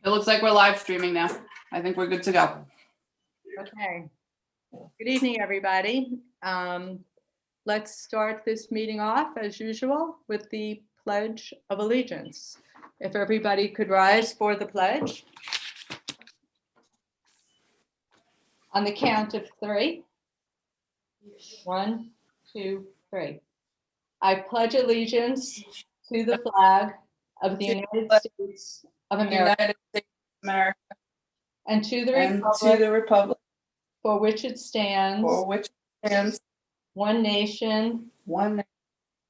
It looks like we're live streaming now. I think we're good to go. Okay. Good evening, everybody. Let's start this meeting off as usual with the Pledge of Allegiance. If everybody could rise for the pledge. On the count of 3. 1, 2, 3. I pledge allegiance to the flag of the United States of America United States of America and to the and to republic the republic for which it stands, for which it stands, one nation, one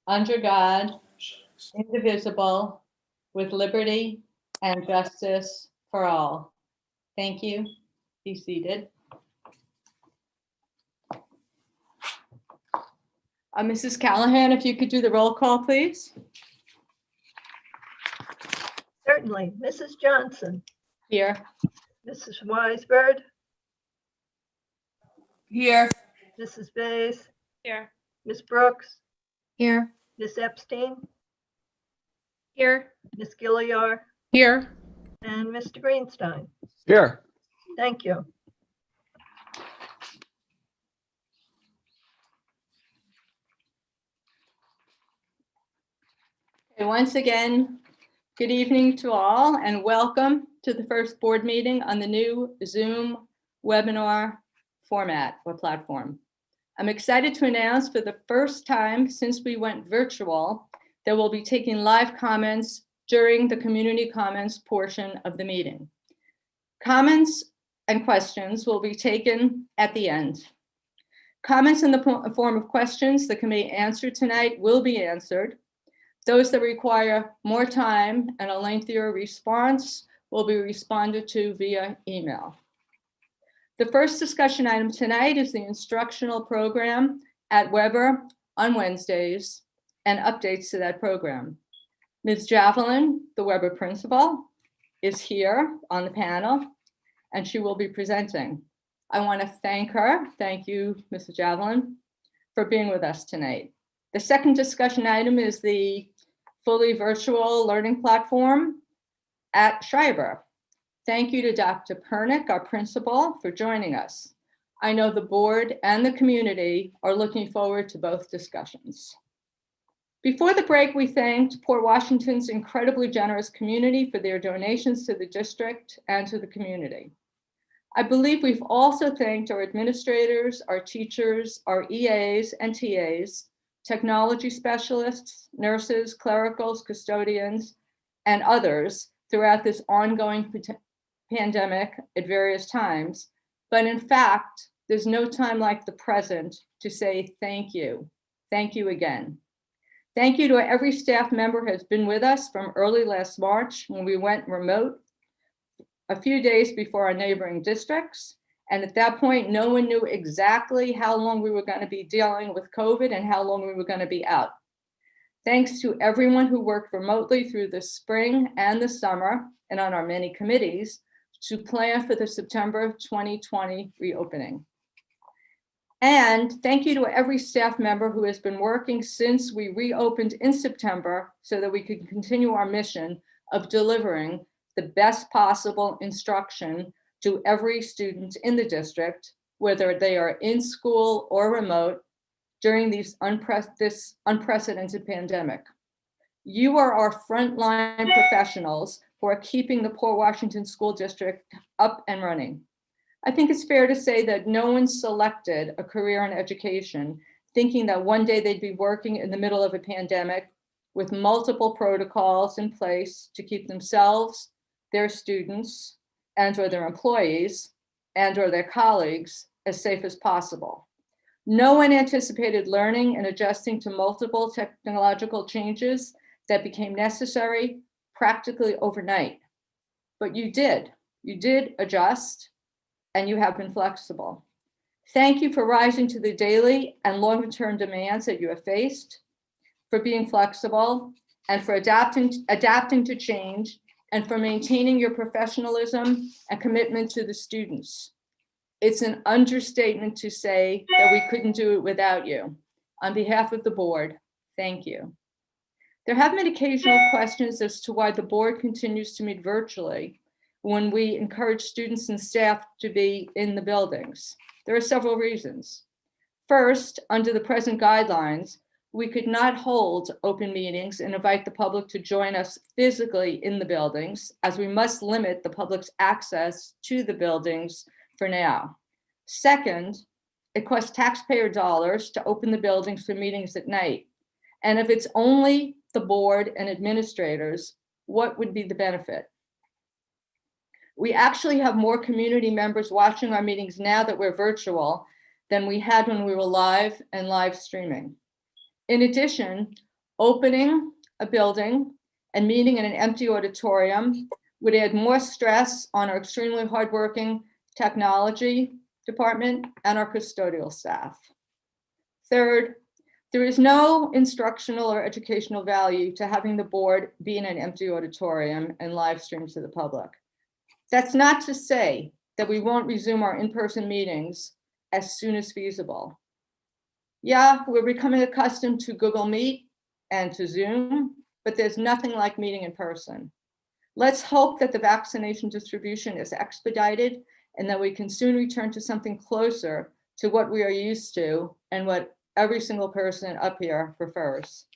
under God, indivisible, with liberty and justice for all. Thank you. Be seated. Mrs. Callahan, if you could do the roll call, please. Certainly. Mrs. Johnson, Here. Mrs. Weisberg, here. Mrs. Bays, Here. Ms. Brooks, Here. Ms. Epstein, Here. Ms. Gilliar, Here. and Mr. Greenstein. Here. Thank you. Once again, good evening to all and welcome to the first board meeting on the new Zoom webinar format or platform. I'm excited to announce for the first time since we went virtual that we'll be taking live comments during the community comments portion of the meeting. Comments and questions will be taken at the end. Comments in the form of questions that can be answered tonight will be answered. Those that require more time and a lengthier response will be responded to via email. The first discussion item tonight is the instructional program at Weber on Wednesdays and updates to that program. Ms. Javelin, the Weber principal, is here on the panel and she will be presenting. I want to thank her. Thank you, Mrs. Javelin, for being with us tonight. The second discussion item is the fully virtual learning platform at Schreiber. Thank you to Dr. Pernick, our principal, for joining us. I know the board and the community are looking forward to both discussions. Before the break, we thanked Port Washington's incredibly generous community for their donations to the district and to the community. I believe we've also thanked our administrators, our teachers, our EAs and TAs, technology specialists, nurses, clericals, custodians, and others throughout this ongoing pandemic at various times. But in fact, there's no time like the present to say thank you. Thank you again. Thank you to every staff member who has been with us from early last March when we went remote a few days before our neighboring districts. And at that point, no one knew exactly how long we were going to be dealing with COVID and how long we were going to be out. Thanks to everyone who worked remotely through the spring and the summer and on our many committees to plan for the September 2020 reopening. And thank you to every staff member who has been working since we reopened in September so that we could continue our mission of delivering the best possible instruction to every student in the district, whether they are in school or remote, during this unprecedented pandemic. You are our frontline professionals who are keeping the Port Washington School District up and running. I think it's fair to say that no one selected a career in education thinking that one day they'd be working in the middle of a pandemic with multiple protocols in place to keep themselves, their students, and or their employees, and or their colleagues as safe as possible. No one anticipated learning and adjusting to multiple technological changes that became necessary practically overnight. But you did adjust, and you have been flexible. Thank you for rising to the daily and longer-term demands that you have faced, for being flexible, and for adapting to change, and for maintaining your professionalism and commitment to the students. It's an understatement to say that we couldn't do it without you. On behalf of the board, thank you. There have been occasional questions as to why the board continues to meet virtually, when we encourage students and staff to be in the buildings? There are several reasons. First, under the present guidelines, we could not hold open meetings and invite the public to join us physically in the buildings, as we must limit the public's access to the buildings for now. Second, it costs taxpayer dollars to open the buildings for meetings at night. And if it's only the board and administrators, what would be the benefit? We actually have more community members watching our meetings now that we're virtual than we had when we were live and live streaming. In addition, opening a building and meeting in an empty auditorium would add more stress on our extremely hardworking technology department and our custodial staff. Third, there is no instructional or educational value to having the board be in an empty auditorium and live stream to the public. That's not to say that we won't resume our in-person meetings as soon as feasible. Yeah, we're becoming accustomed to Google Meet and to Zoom, but there's nothing like meeting in person. Let's hope that the vaccination distribution is expedited and that we can soon return to something closer to what we are used to and what every single person up here prefers.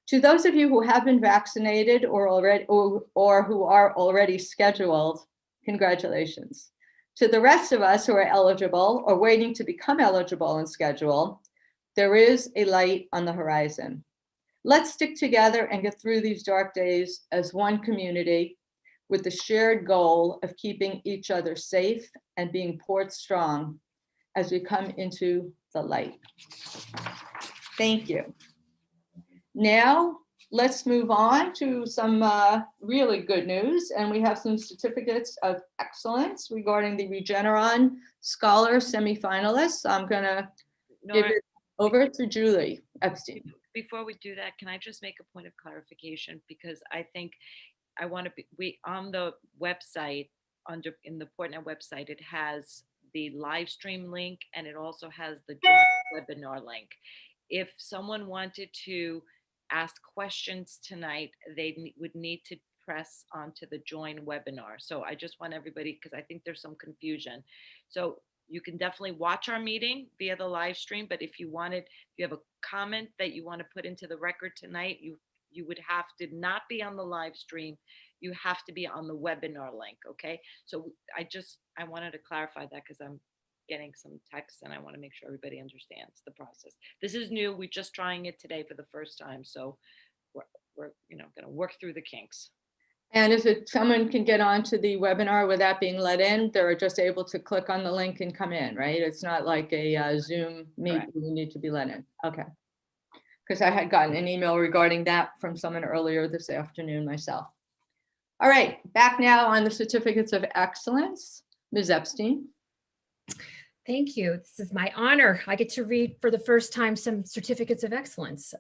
To those of you who have been vaccinated or who are already scheduled, congratulations. To the rest of us who are eligible or waiting to become eligible and scheduled, there is a light on the horizon. Let's stick together and get through these dark days as one community with the shared goal of keeping each other safe and being port strong as we come into the light. Thank you. Now, let's move on to some really good news. And we have some certificates of excellence regarding the Regeneron Scholar semifinalists. I'm gonna give it over to Julie Epstein. Before we do that, can I just make a point of clarification? Because I think I want to be, on the website, in the Portnet website, it has the live stream link and it also has the joint webinar link. If someone wanted to ask questions tonight, they would need to press onto the join webinar. So I just want everybody, because I think there's some confusion. So you can definitely watch our meeting via the live stream, but if you have a comment that you want to put into the record tonight, you would have to not be on the live stream. You have to be on the webinar link, okay? So I wanted to clarify that because I'm getting some texts and I want to make sure everybody understands the process. This is new. We're just trying it today for the first time. So we're going to work through the kinks. And if someone can get onto the webinar without being let in, they're just able to click on the link and come in, right? It's not like a Zoom meet where you need to be let in. Okay. Because I had gotten an email regarding that from someone earlier this afternoon myself. All right, back now on the certificates of excellence. Ms. Epstein. Thank you. This is my honor. I get to read for the first time some certificates of excellence.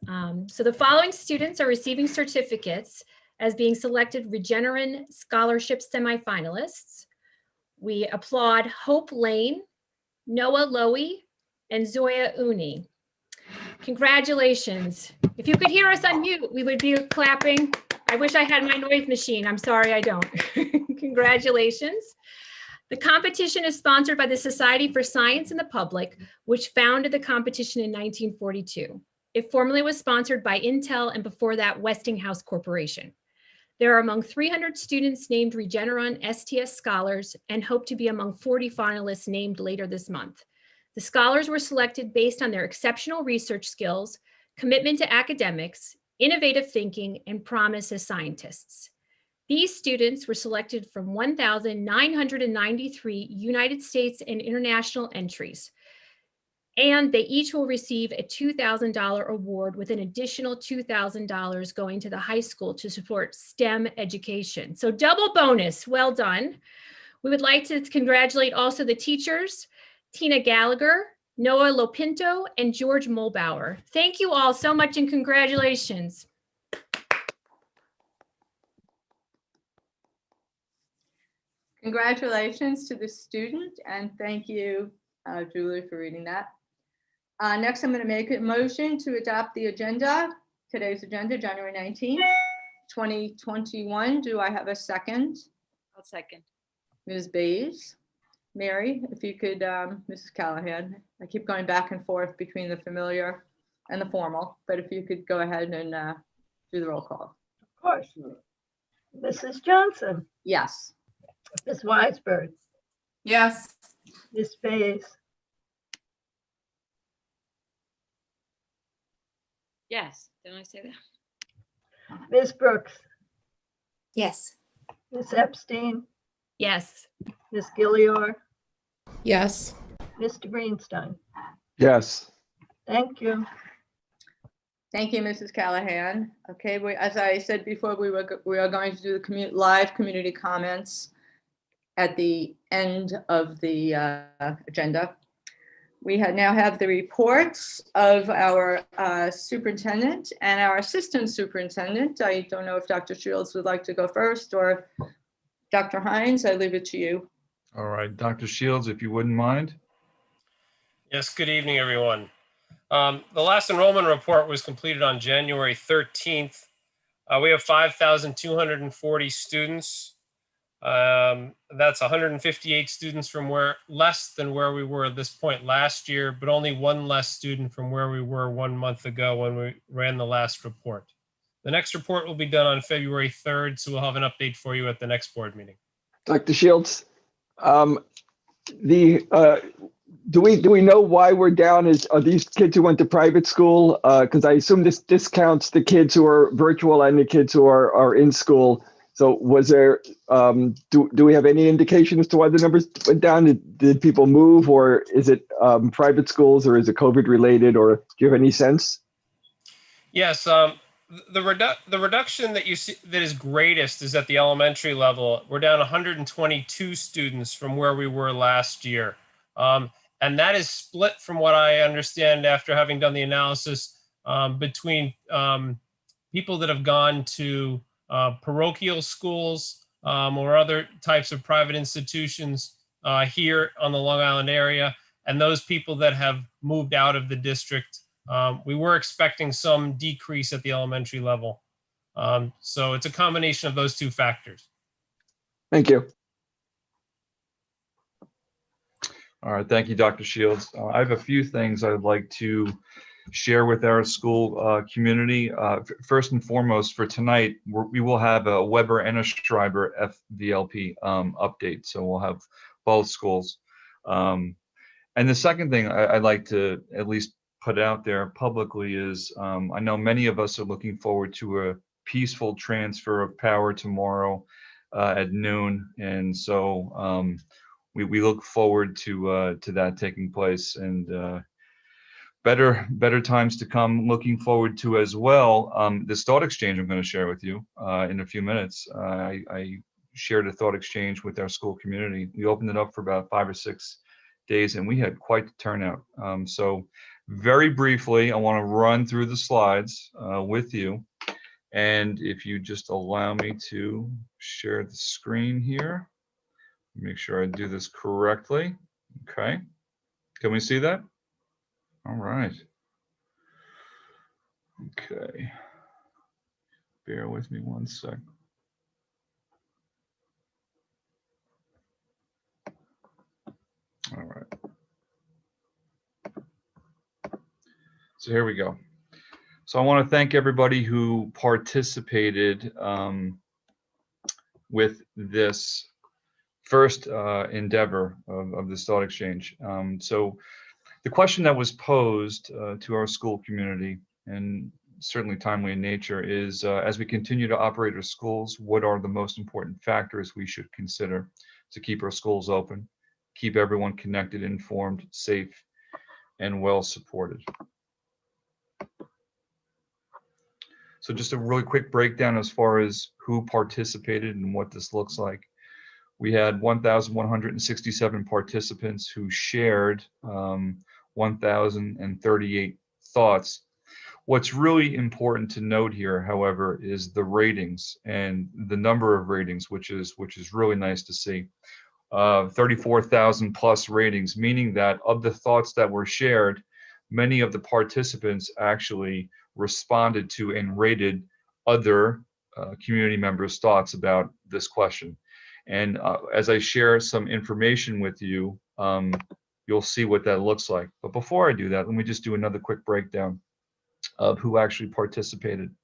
So the following students are receiving certificates as being selected Regeneron Scholarship semifinalists. We applaud Hope Lane, Noah Lowy, and Zoya Uni. Congratulations. If you could hear us on mute, we would be clapping. I wish I had my noise machine. I'm sorry, I don't. Congratulations. The competition is sponsored by the Society for Science and the Public, which founded the competition in 1942. It formerly was sponsored by Intel and before that Westinghouse Corporation. There are among 300 students named Regeneron STS Scholars and hope to be among 40 finalists named later this month. The scholars were selected based on their exceptional research skills, commitment to academics, innovative thinking, and promise as scientists. These students were selected from 1,993 United States and international entries, and they each will receive a $2,000 award with an additional $2,000 going to the high school to support STEM education. So double bonus, well done. We would like to congratulate also the teachers, Tina Gallagher, Noah Lopinto, and George Mulbauer. Thank you all so much and congratulations. Congratulations to the student and thank you, Julie, for reading that. Next, I'm going to make a motion to adopt the agenda, today's agenda, January 19th, 2021. Do I have a second? I'll second. Ms. Bays. Mary, if you could, Mrs. Callahan, I keep going back and forth between the familiar and the formal, but if you could go ahead and do the roll call. Of course. Mrs. Johnson, Yes. Ms. Weisberg, Yes. Ms. Bays, Yes, didn't I say that? Ms. Brooks, Yes. Ms. Epstein, Yes. Ms. Gilliar, Yes. Mr. Greenstein. Yes. Thank you. Thank you, Mrs. Callahan. Okay, as I said before, we are going to do the live community comments at the end of the agenda. We now have the reports of our superintendent and our assistant superintendent. I don't know if Dr. Shields would like to go first, or Dr. Hines, I leave it to you. All right, Dr. Shields, if you wouldn't mind. Yes, good evening, everyone. The last enrollment report was completed on January 13th. We have 5,240 students. That's 158 students from less than where we were at this point last year, but only one less student from where we were 1 month ago when we ran the last report. The next report will be done on February 3rd, so we'll have an update for you at the next board meeting. Dr. Shields, do we know why we're down? Are these kids who went to private school? Because I assume this discounts the kids who are virtual and the kids who are in school. So was there, do we have any indication as to why the numbers went down? Did people move, or is it private schools, or is it COVID related, or do you have any sense? Yes, the reduction that you see that is greatest is at the elementary level. We're down 122 students from where we were last year. And that is split, from what I understand after having done the analysis, between people that have gone to parochial schools or other types of private institutions here on the Long Island area, and those people that have moved out of the district. We were expecting some decrease at the elementary level. So it's a combination of those two factors. Thank you. All right, thank you, Dr. Shields. I have a few things I'd like to share with our school community. First and foremost, for tonight, we will have a Weber and a Schreiber FVLP update. So we'll have both schools. And the second thing I'd like to at least put out there publicly is I know many of us are looking forward to a peaceful transfer of power tomorrow at noon. And so we look forward to that taking place, and better times to come. Looking forward to as well this thought exchange I'm going to share with you in a few minutes. I shared a thought exchange with our school community. We opened it up for about 5 or 6 days, and we had quite the turnout. So very briefly, I want to run through the slides with you, and if you just allow me to share the screen here. Make sure I do this correctly. Okay. Can we see that? All right. Okay. Bear with me 1 sec. All right. So here we go. So I want to thank everybody who participated with this first endeavor of this thought exchange. So the question that was posed to our school community, and certainly timely in nature, is as we continue to operate our schools, what are the most important factors we should consider to keep our schools open, keep everyone connected, informed, safe, and well supported? So just a really quick breakdown as far as who participated and what this looks like. We had 1,167 participants who shared 1,038 thoughts. What's really important to note here, however, is the ratings and the number of ratings, which is really nice to see. 34,000 plus ratings, meaning that of the thoughts that were shared, many of the participants actually responded to and rated other community members' thoughts about this question. And as I share some information with you, you'll see what that looks like. But before I do that, let me just do another quick breakdown of who actually participated.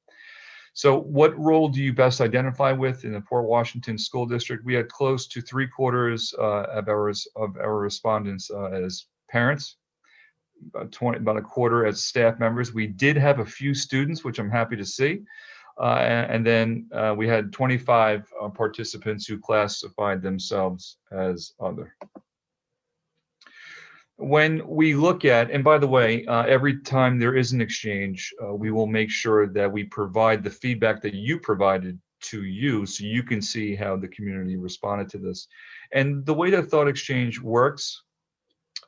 So what role do you best identify with in the Port Washington School District? We had close to 3/4 of our respondents as parents, about a quarter as staff members. We did have a few students, which I'm happy to see. And then we had 25 participants who classified themselves as other. When we look at, and by the way, every time there is an exchange, we will make sure that we provide the feedback that you provided to you so you can see how the community responded to this. And the way that thought exchange works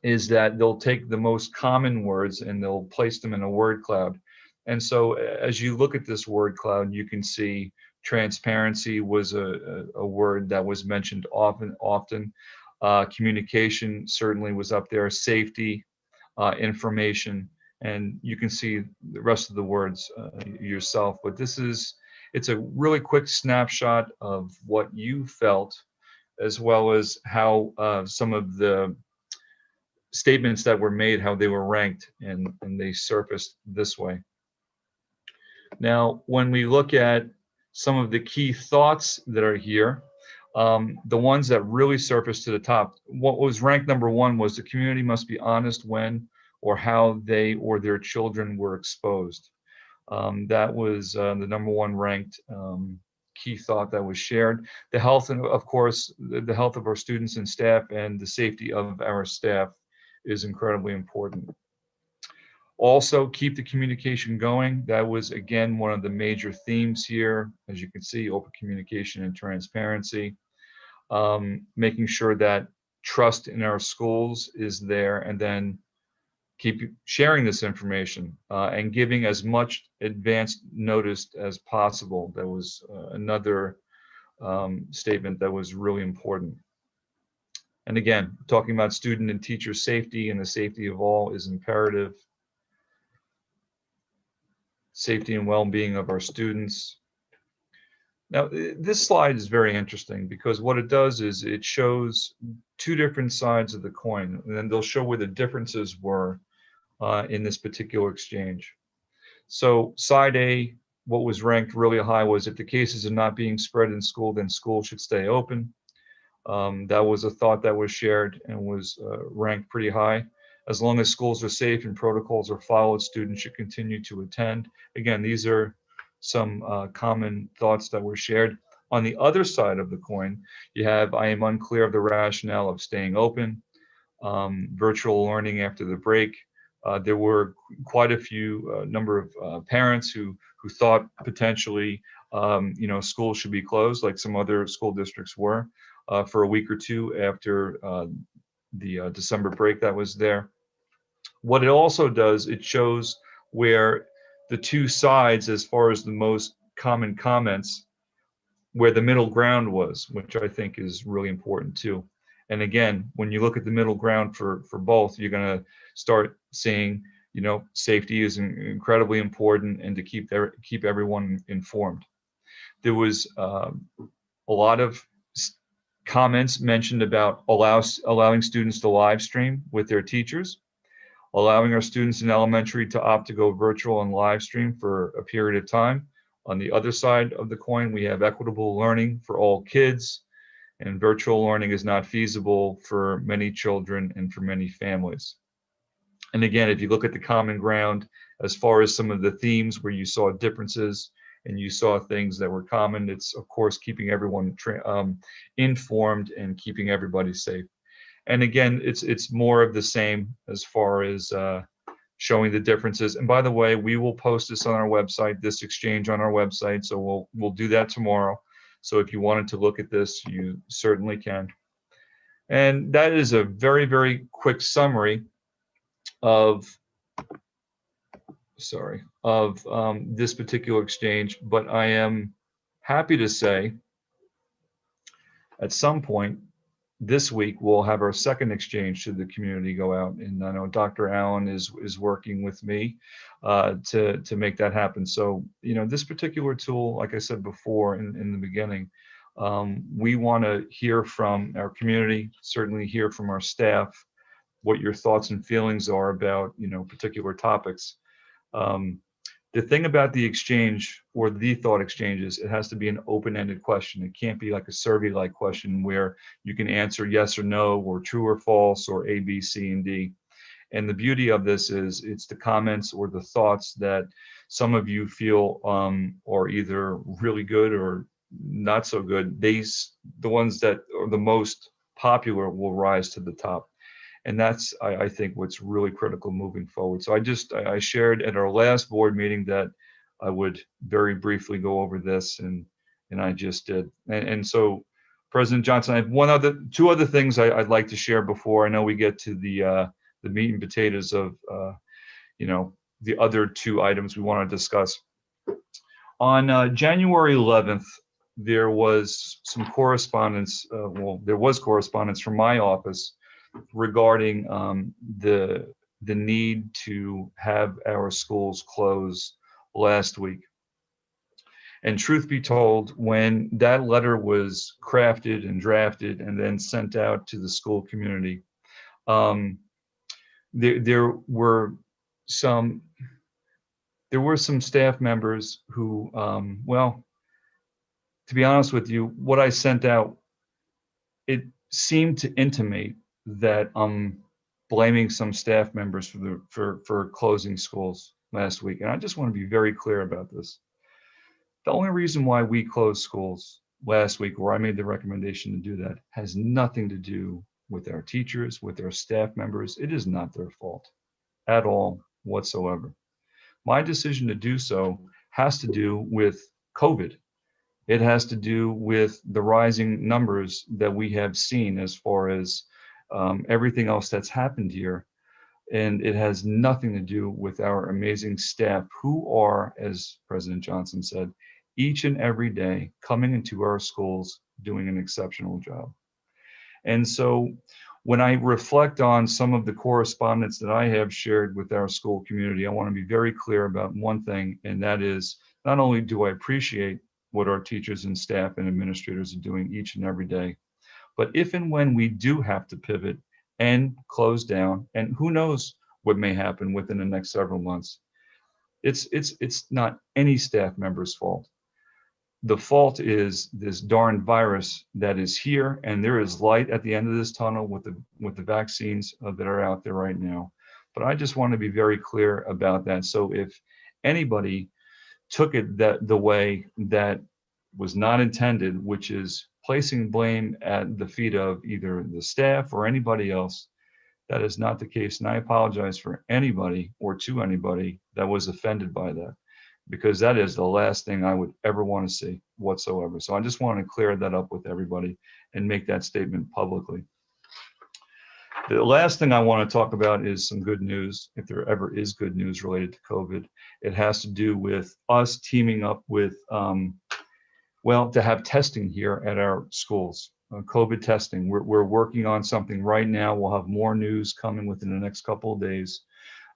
is that they'll take the most common words and they'll place them in a word cloud. And so as you look at this word cloud, you can see transparency was a word that was mentioned often. Communication certainly was up there, safety, information, and you can see the rest of the words yourself. But it's a really quick snapshot of what you felt, as well as how some of the statements that were made, how they were ranked, and they surfaced this way. Now, when we look at some of the key thoughts that are here, the ones that really surfaced to the top, what was ranked number one was the community must be honest when or how they or their children were exposed. That was the number one ranked key thought that was shared. The health, and of course, the health of our students and staff and the safety of our staff is incredibly important. Also, keep the communication going. That was, again, one of the major themes here. As you can see, open communication and transparency. Making sure that trust in our schools is there, and then keep sharing this information and giving as much advanced notice as possible. That was another statement that was really important. And again, talking about student and teacher safety and the safety of all is imperative. Safety and well-being of our students. Now, this slide is very interesting because what it does is it shows two different sides of the coin, and then they'll show where the differences were in this particular exchange. So side A, what was ranked really high was if the cases are not being spread in school, then school should stay open. That was a thought that was shared and was ranked pretty high. As long as schools are safe and protocols are followed, students should continue to attend. Again, these are some common thoughts that were shared. On the other side of the coin, you have, I am unclear of the rationale of staying open, virtual learning after the break. There were quite a few number of parents who thought potentially, schools should be closed like some other school districts were for a week or two after the December break that was there. What it also does, it shows where the two sides, as far as the most common comments, where the middle ground was, which I think is really important too. And again, when you look at the middle ground for both, you're going to start seeing, safety is incredibly important, and to keep everyone informed. There was a lot of comments mentioned about allowing students to live stream with their teachers, allowing our students in elementary to opt to go virtual and live stream for a period of time. On the other side of the coin, we have equitable learning for all kids, and virtual learning is not feasible for many children and for many families. And again, if you look at the common ground, as far as some of the themes where you saw differences and you saw things that were common, it's of course keeping everyone informed and keeping everybody safe. And again, it's more of the same as far as showing the differences. And by the way, we will post this on our website, this exchange on our website. So we'll do that tomorrow. So if you wanted to look at this, you certainly can. And that is a very, very quick summary of this particular exchange. But I am happy to say at some point this week, we'll have our second exchange to the community go out. And I know Dr. Allen is working with me to make that happen. So, this particular tool, like I said before in the beginning, We want to hear from our community, certainly hear from our staff, what your thoughts and feelings are about, particular topics. The thing about the exchange or the thought exchanges, it has to be an open-ended question. It can't be like a survey-like question where you can answer yes or no, or true or false, or A, B, C, and D. And the beauty of this is it's the comments or the thoughts that some of you feel are either really good or not so good. The ones that are the most popular will rise to the top. And that's, I think, what's really critical moving forward. So I shared at our last board meeting that I would very briefly go over this, and I just did. And so, President Johnson, I have two other things I'd like to share before I know we get to the meat and potatoes of, the other two items we want to discuss. On January 11th, there was some correspondence. There was correspondence from my office regarding the need to have our schools close last week. And truth be told, when that letter was crafted and drafted and then sent out to the school community, there were some staff members who, to be honest with you, what I sent out, it seemed to intimate that I'm blaming some staff members for closing schools last week. And I just want to be very clear about this. The only reason why we closed schools last week, or I made the recommendation to do that, has nothing to do with our teachers, with our staff members. It is not their fault at all whatsoever. My decision to do so has to do with COVID. It has to do with the rising numbers that we have seen as far as everything else that's happened here. And it has nothing to do with our amazing staff who are, as President Johnson said, each and every day coming into our schools doing an exceptional job. And so when I reflect on some of the correspondence that I have shared with our school community, I want to be very clear about one thing, and that is not only do I appreciate what our teachers and staff and administrators are doing each and every day, but if and when we do have to pivot and close down, and who knows what may happen within the next several months, it's not any staff member's fault. The fault is this darn virus that is here, and there is light at the end of this tunnel with the vaccines that are out there right now. But I just want to be very clear about that. So if anybody took it the way that was not intended, which is placing blame at the feet of either the staff or anybody else, that is not the case. And I apologize for anybody or to anybody that was offended by that, because that is the last thing I would ever want to see whatsoever. So I just want to clear that up with everybody and make that statement publicly. The last thing I want to talk about is some good news, if there ever is good news related to COVID. It has to do with us teaming up with, to have testing here at our schools, COVID testing. We're working on something right now. We'll have more news coming within the next couple of days.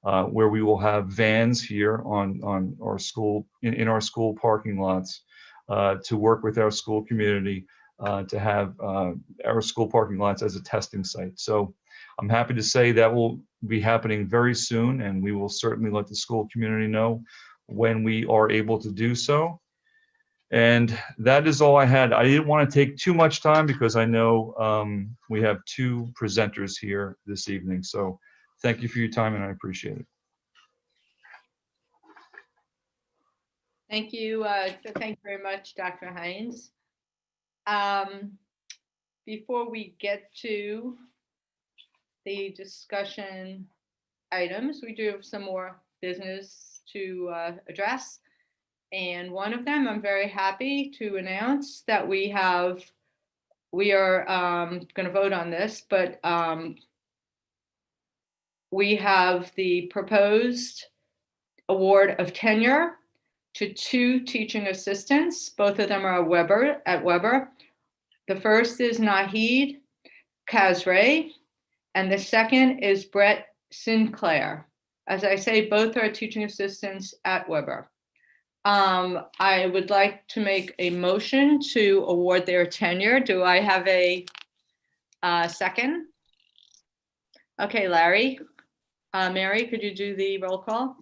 Where we will have vans here on our school, in our school parking lots, to work with our school community, to have our school parking lots as a testing site. So I'm happy to say that will be happening very soon, and we will certainly let the school community know when we are able to do so. And that is all I had. I didn't want to take too much time because I know we have two presenters here this evening. So thank you for your time, and I appreciate it. Thank you. Thank you very much, Dr. Hines. Before we get to the discussion items, we do have some more business to address. And one of them, I'm very happy to announce that we are going to vote on this, but we have the proposed award of tenure to 2 teaching assistants. Both of them are at Weber. The first is Nahid Kazray, and the second is Brett Sinclair. As I say, both are teaching assistants at Weber. I would like to make a motion to award their tenure. Do I have a second? Okay, Larry. Mary, could you do the roll call?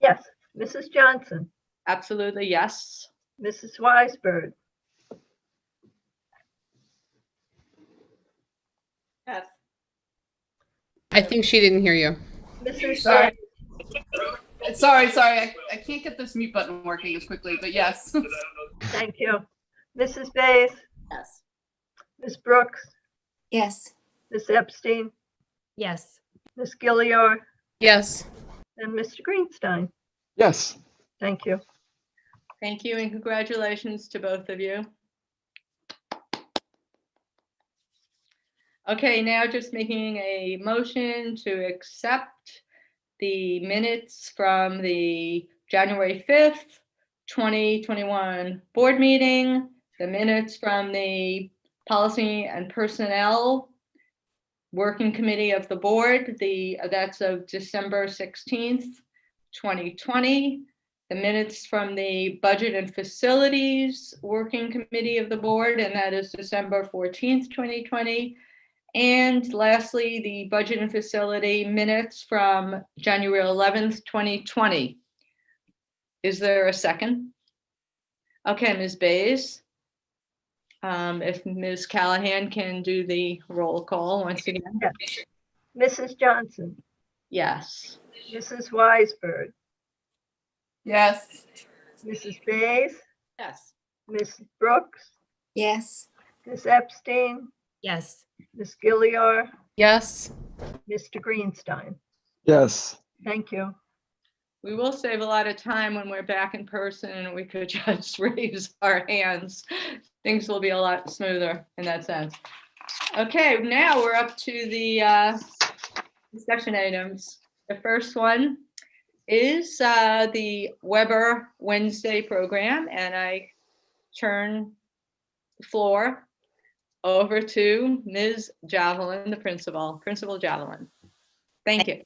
Yes, Mrs. Johnson, Absolutely, yes. Mrs. Weisberg, Yes. I think she didn't hear you. Mrs. Sorry. Sorry. I can't get this mute button working as quickly, but yes. Thank you. Mrs. Bays, Yes. Ms. Brooks, Yes. Ms. Epstein, Yes. Ms. Gilliard, Yes. and Mr. Greenstein. Yes. Thank you. Thank you and congratulations to both of you. Okay, now just making a motion to accept the minutes from the January 5th, 2021 board meeting, the minutes from the Policy and Personnel Working Committee of the board, that's of December 16th, 2020, the minutes from the Budget and Facilities Working Committee of the board, and that is December 14th, 2020. And lastly, the Budget and Facility minutes from January 11th, 2020. Is there a second? Okay, Ms. Bays. If Ms. Callahan can do the roll call once again. Yes. Mrs. Johnson, Yes. Mrs. Weisberg, Yes. Mrs. Bays, Yes. Ms. Brooks, Yes. Ms. Epstein, Yes. Ms. Gilliard, Yes. Mr. Greenstein. Yes. Thank you. We will save a lot of time when we're back in person and we could just raise our hands. Things will be a lot smoother in that sense. Okay, now we're up to the discussion items. The first one is the Weber Wednesday program, and I turn the floor over to Ms. Javelin, the principal, Principal Javelin. Thank you.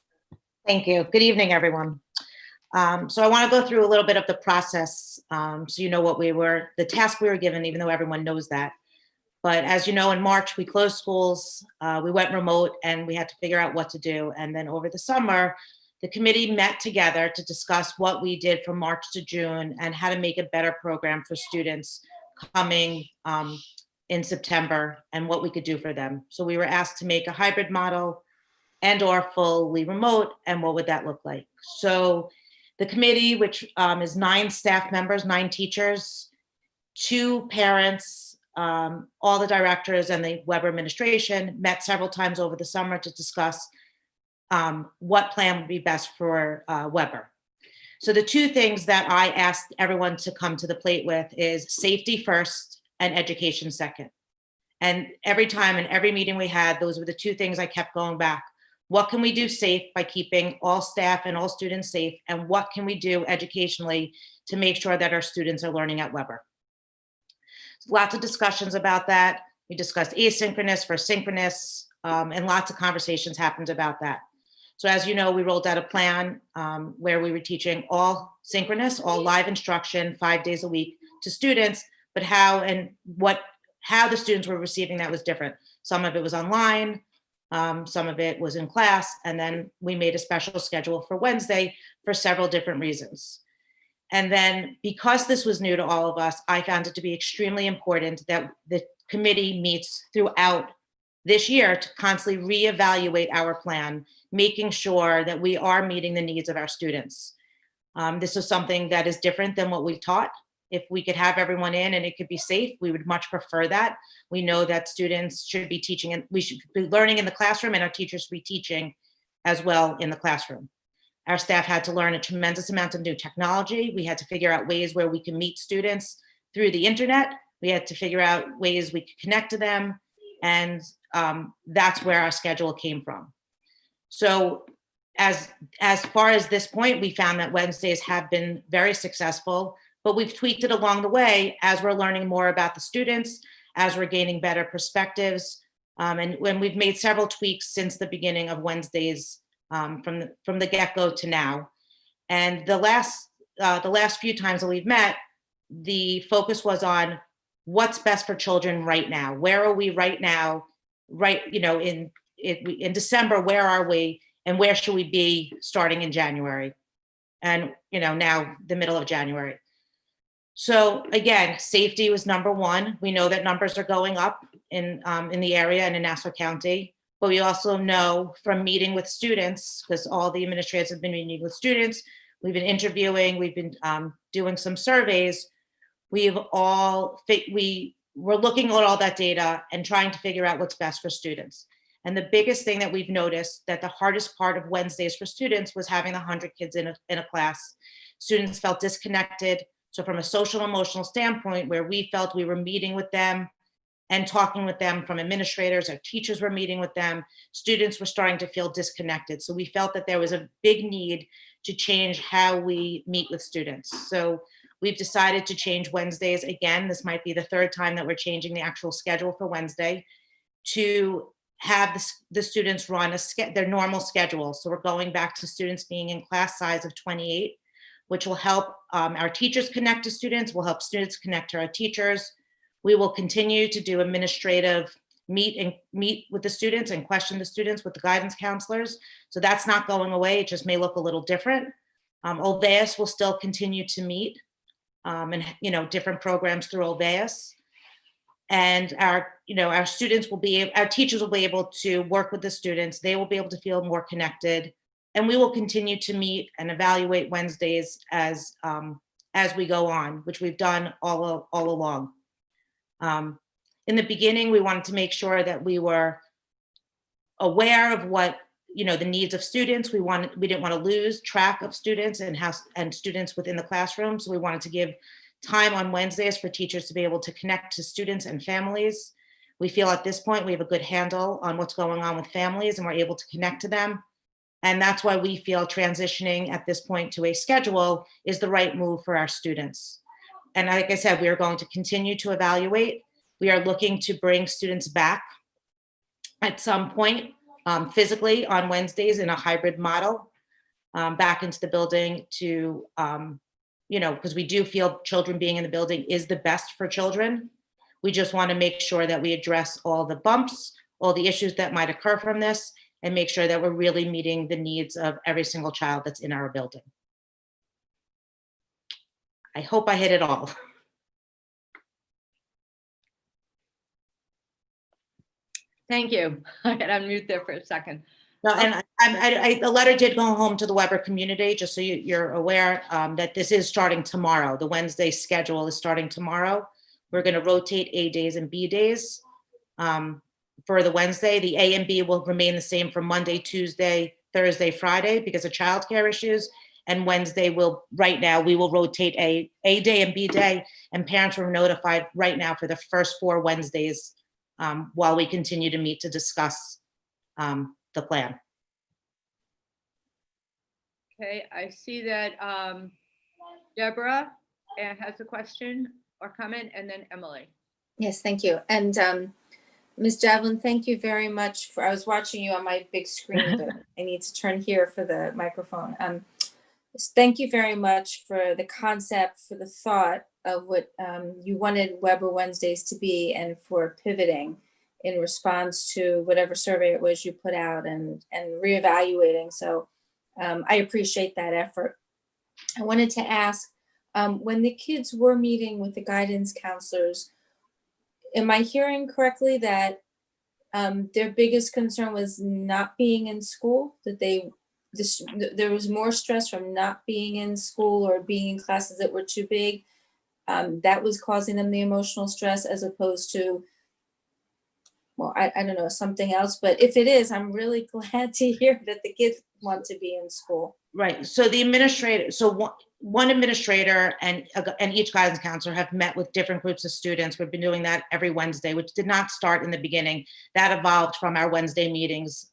Thank you. Good evening, everyone. So I want to go through a little bit of the process so you know what the task we were given, even though everyone knows that. But as you know, in March, we closed schools, we went remote, and we had to figure out what to do. And then over the summer, the committee met together to discuss what we did from March to June and how to make a better program for students coming in September and what we could do for them. So we were asked to make a hybrid model and or fully remote, and what would that look like? So the committee, which is 9 staff members, 9 teachers, 2 parents, all the directors and the Weber administration met several times over the summer to discuss what plan would be best for Weber. So the 2 things that I asked everyone to come to the plate with is safety first and education second. And every time in every meeting we had, those were the 2 things I kept going back. What can we do safe by keeping all staff and all students safe? And what can we do educationally to make sure that our students are learning at Weber? Lots of discussions about that. We discussed asynchronous versus synchronous, and lots of conversations happened about that. So as you know, we rolled out a plan where we were teaching all synchronous, all live instruction 5 days a week to students, but how the students were receiving that was different. Some of it was online, some of it was in class, and then we made a special schedule for Wednesday for several different reasons. And then because this was new to all of us, I found it to be extremely important that the committee meets throughout this year to constantly reevaluate our plan, making sure that we are meeting the needs of our students. This is something that is different than what we taught. If we could have everyone in and it could be safe, we would much prefer that. We know that students should be teaching and we should be learning in the classroom, and our teachers should be teaching as well in the classroom. Our staff had to learn a tremendous amount of new technology. We had to figure out ways where we can meet students through the internet. We had to figure out ways we could connect to them. And that's where our schedule came from. So as far as this point, we found that Wednesdays have been very successful, but we've tweaked it along the way as we're learning more about the students, as we're gaining better perspectives. And when we've made several tweaks since the beginning of Wednesdays from the get-go to now. And the last the last few times that we've met, the focus was on what's best for children right now. Where are we right now? Right, in December, where are we? And where should we be starting in January? And, now the middle of January. So again, safety was number one. We know that numbers are going up in the area and in Nassau County. But we also know from meeting with students, because all the administrators have been meeting with students, we've been interviewing, we've been doing some surveys. We're looking at all that data and trying to figure out what's best for students. And the biggest thing that we've noticed, that the hardest part of Wednesdays for students was having 100 kids in a class. Students felt disconnected. So from a social emotional standpoint, where we felt we were meeting with them and talking with them, from administrators, our teachers were meeting with them, students were starting to feel disconnected. So we felt that there was a big need to change how we meet with students. So we've decided to change Wednesdays. Again, this might be the third time that we're changing the actual schedule for Wednesday, to have the students run their normal schedule. So we're going back to students being in class size of 28, which will help our teachers connect to students, will help students connect to our teachers. We will continue to do administrative meet with the students and question the students with the guidance counselors. So that's not going away. It just may look a little different. Olveus will still continue to meet and different programs through Olveus. And our teachers will be able to work with the students. They will be able to feel more connected. And we will continue to meet and evaluate Wednesdays as we go on, which we've done all along. In the beginning, we wanted to make sure that we were aware of what, the needs of students. We didn't want to lose track of students and students within the classroom. So we wanted to give time on Wednesdays for teachers to be able to connect to students and families. We feel at this point we have a good handle on what's going on with families, and we're able to connect to them. And that's why we feel transitioning at this point to a schedule is the right move for our students. And like I said, we are going to continue to evaluate. We are looking to bring students back at some point physically on Wednesdays in a hybrid model back into the building to, because we do feel children being in the building is the best for children. We just want to make sure that we address all the bumps, all the issues that might occur from this, and make sure that we're really meeting the needs of every single child that's in our building. I hope I hit it all. Thank you. I got to unmute there for a second. No, and the letter did go home to the Weber community, just so you're aware that this is starting tomorrow. The Wednesday schedule is starting tomorrow. We're going to rotate A days and B days for the Wednesday. The A and B will remain the same for Monday, Tuesday, Thursday, Friday because of childcare issues. And Wednesday we will rotate A day and B day. And parents were notified right now for the first 4 Wednesdays while we continue to meet to discuss the plan. Okay, I see that Deborah has a question or comment, and then Emily. Yes, thank you. And Ms. Javelin, thank you very much I was watching you on my big screen, but I need to turn here for the microphone. Thank you very much for the concept, for the thought of what you wanted Weber Wednesdays to be, and for pivoting in response to whatever survey it was you put out and reevaluating. So I appreciate that effort. I wanted to ask, when the kids were meeting with the guidance counselors, am I hearing correctly that their biggest concern was not being in school, that there was more stress from not being in school or being in classes that were too big, that was causing them the emotional stress, as opposed to, well, I don't know, something else. But if it is, I'm really glad to hear that the kids want to be in school. Right. So the administrator, one administrator and each guidance counselor have met with different groups of students. We've been doing that every Wednesday, which did not start in the beginning. That evolved from our Wednesday meetings,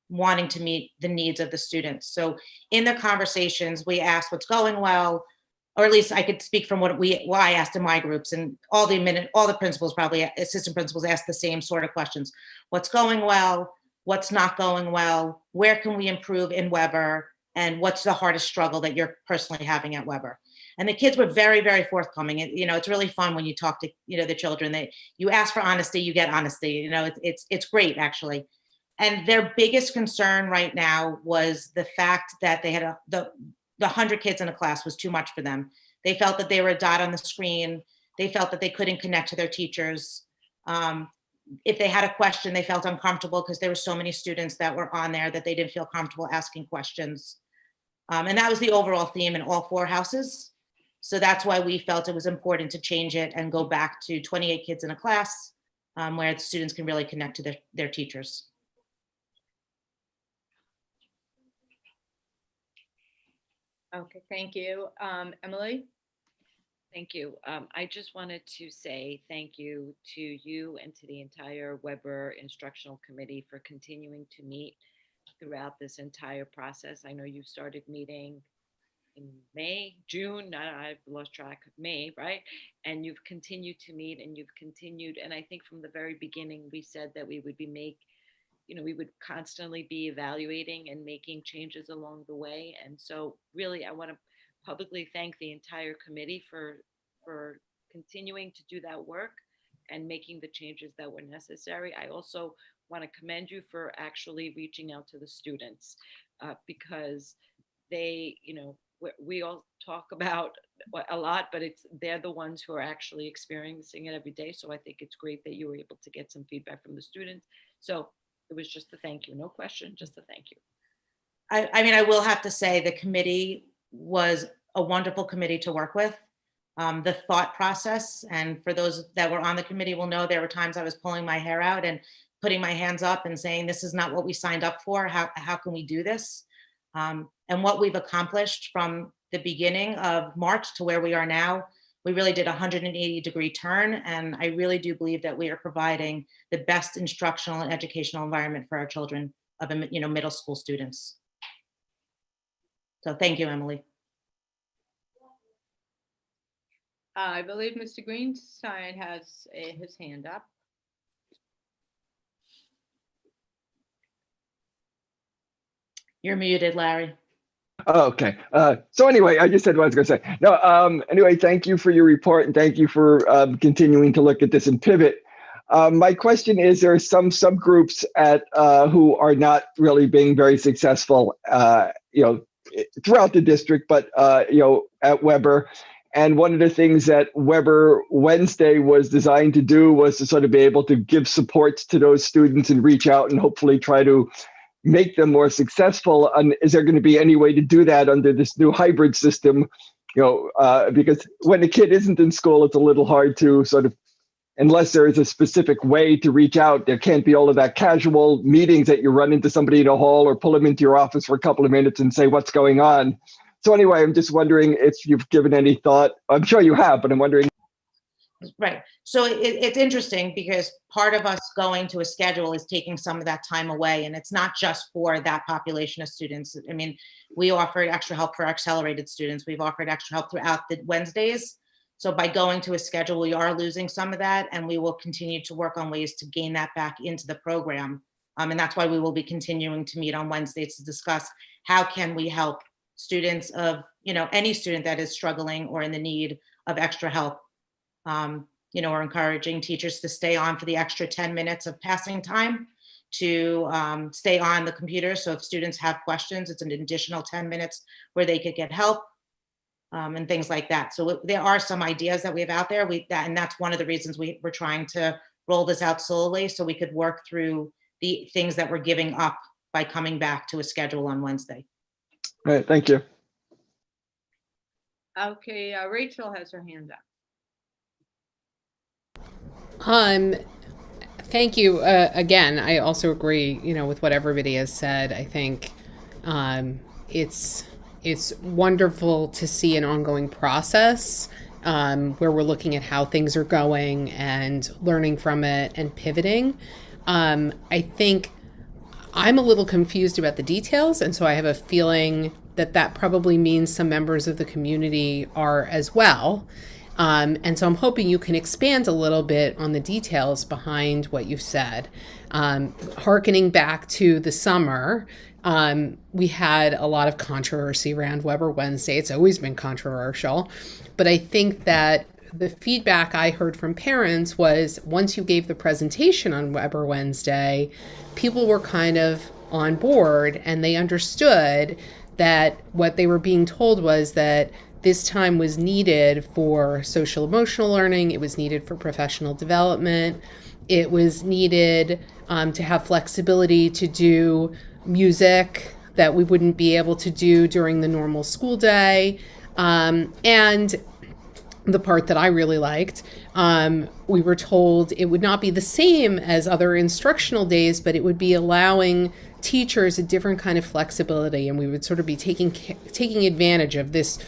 wanting to meet the needs of the students. So in the conversations, we asked what's going well, or at least I could speak from what I asked in my groups, and all the principals, probably assistant principals, asked the same sort of questions. What's going well? What's not going well? Where can we improve in Weber? and what's the hardest struggle that you're personally having at Weber. And the kids were very, very forthcoming. It's really fun when you talk to, the children. You ask for honesty, you get honesty. It's great, actually. And their biggest concern right now was the fact that they had the 100 kids in a class was too much for them. They felt that they were a dot on the screen. They felt that they couldn't connect to their teachers. If they had a question, they felt uncomfortable because there were so many students that were on there that they didn't feel comfortable asking questions. And that was the overall theme in all 4 houses. So that's why we felt it was important to change it and go back to 28 kids in a class where the students can really connect to their teachers. Okay, thank you. Emily? Thank you. I just wanted to say thank you to you and to the entire Weber Instructional Committee for continuing to meet throughout this entire process. I know you started meeting in May, June, I've lost track of May, right? And you've continued to meet and you've continued. And I think from the very beginning, we said that we would we would constantly be evaluating and making changes along the way. And so really, I want to publicly thank the entire committee for continuing to do that work and making the changes that were necessary. I also want to commend you for actually reaching out to the students because they, we all talk about a lot, but they're the ones who are actually experiencing it every day. So I think it's great that you were able to get some feedback from the students. So it was just a thank you, no question, just a thank you. I will have to say the committee was a wonderful committee to work with. The thought process, and for those that were on the committee will know there were times I was pulling my hair out and putting my hands up and saying, this is not what we signed up for. How can we do this? And what we've accomplished from the beginning of March to where we are now, we really did a 180-degree turn. And I really do believe that we are providing the best instructional and educational environment for our children of middle school students. So thank you, Emily. I believe Mr. Greenstein has his hand up. You're muted, Larry. Oh, okay. So anyway, I just said what I was going to say. No. Anyway, thank you for your report and thank you for continuing to look at this and pivot. My question is: there are some subgroups who are not really being very successful, throughout the district, but at Weber. And one of the things that Weber Wednesday was designed to do was to sort of be able to give supports to those students and reach out and hopefully try to make them more successful. And is there going to be any way to do that under this new hybrid system? Because when a kid isn't in school, it's a little hard to sort of, unless there is a specific way to reach out, there can't be all of that casual meetings that you run into somebody in a hall or pull them into your office for a couple of minutes and say, what's going on? So anyway, I'm just wondering if you've given any thought. I'm sure you have, but I'm wondering. Right. So it's interesting because part of us going to a schedule is taking some of that time away. And it's not just for that population of students. I mean, we offered extra help for our accelerated students. We've offered extra help throughout the Wednesdays. So by going to a schedule, we are losing some of that, and we will continue to work on ways to gain that back into the program. And that's why we will be continuing to meet on Wednesdays to discuss how can we help students of, any student that is struggling or in the need of extra help. We're encouraging teachers to stay on for the extra 10 minutes of passing time, to stay on the computer. So if students have questions, it's an additional 10 minutes where they could get help and things like that. So there are some ideas that we have out there. And that's one of the reasons we're trying to roll this out slowly so we could work through the things that we're giving up by coming back to a schedule on Wednesday. All right, thank you. Okay, Rachel has her hand up. Thank you. Again, I also agree, with what everybody has said. I think it's wonderful to see an ongoing process where we're looking at how things are going and learning from it and pivoting. I think I'm a little confused about the details, and so I have a feeling that probably means some members of the community are as well. And so I'm hoping you can expand a little bit on the details behind what you've said. Harkening back to the summer, we had a lot of controversy around Weber Wednesday. It's always been controversial, but I think that the feedback I heard from parents was once you gave the presentation on Weber Wednesday, people were kind of on board and they understood that what they were being told was that this time was needed for social emotional learning. It was needed for professional development. It was needed to have flexibility to do music that we wouldn't be able to do during the normal school day. And the part that I really liked, we were told it would not be the same as other instructional days, but it would be allowing teachers a different kind of flexibility, and we would sort of be taking advantage of this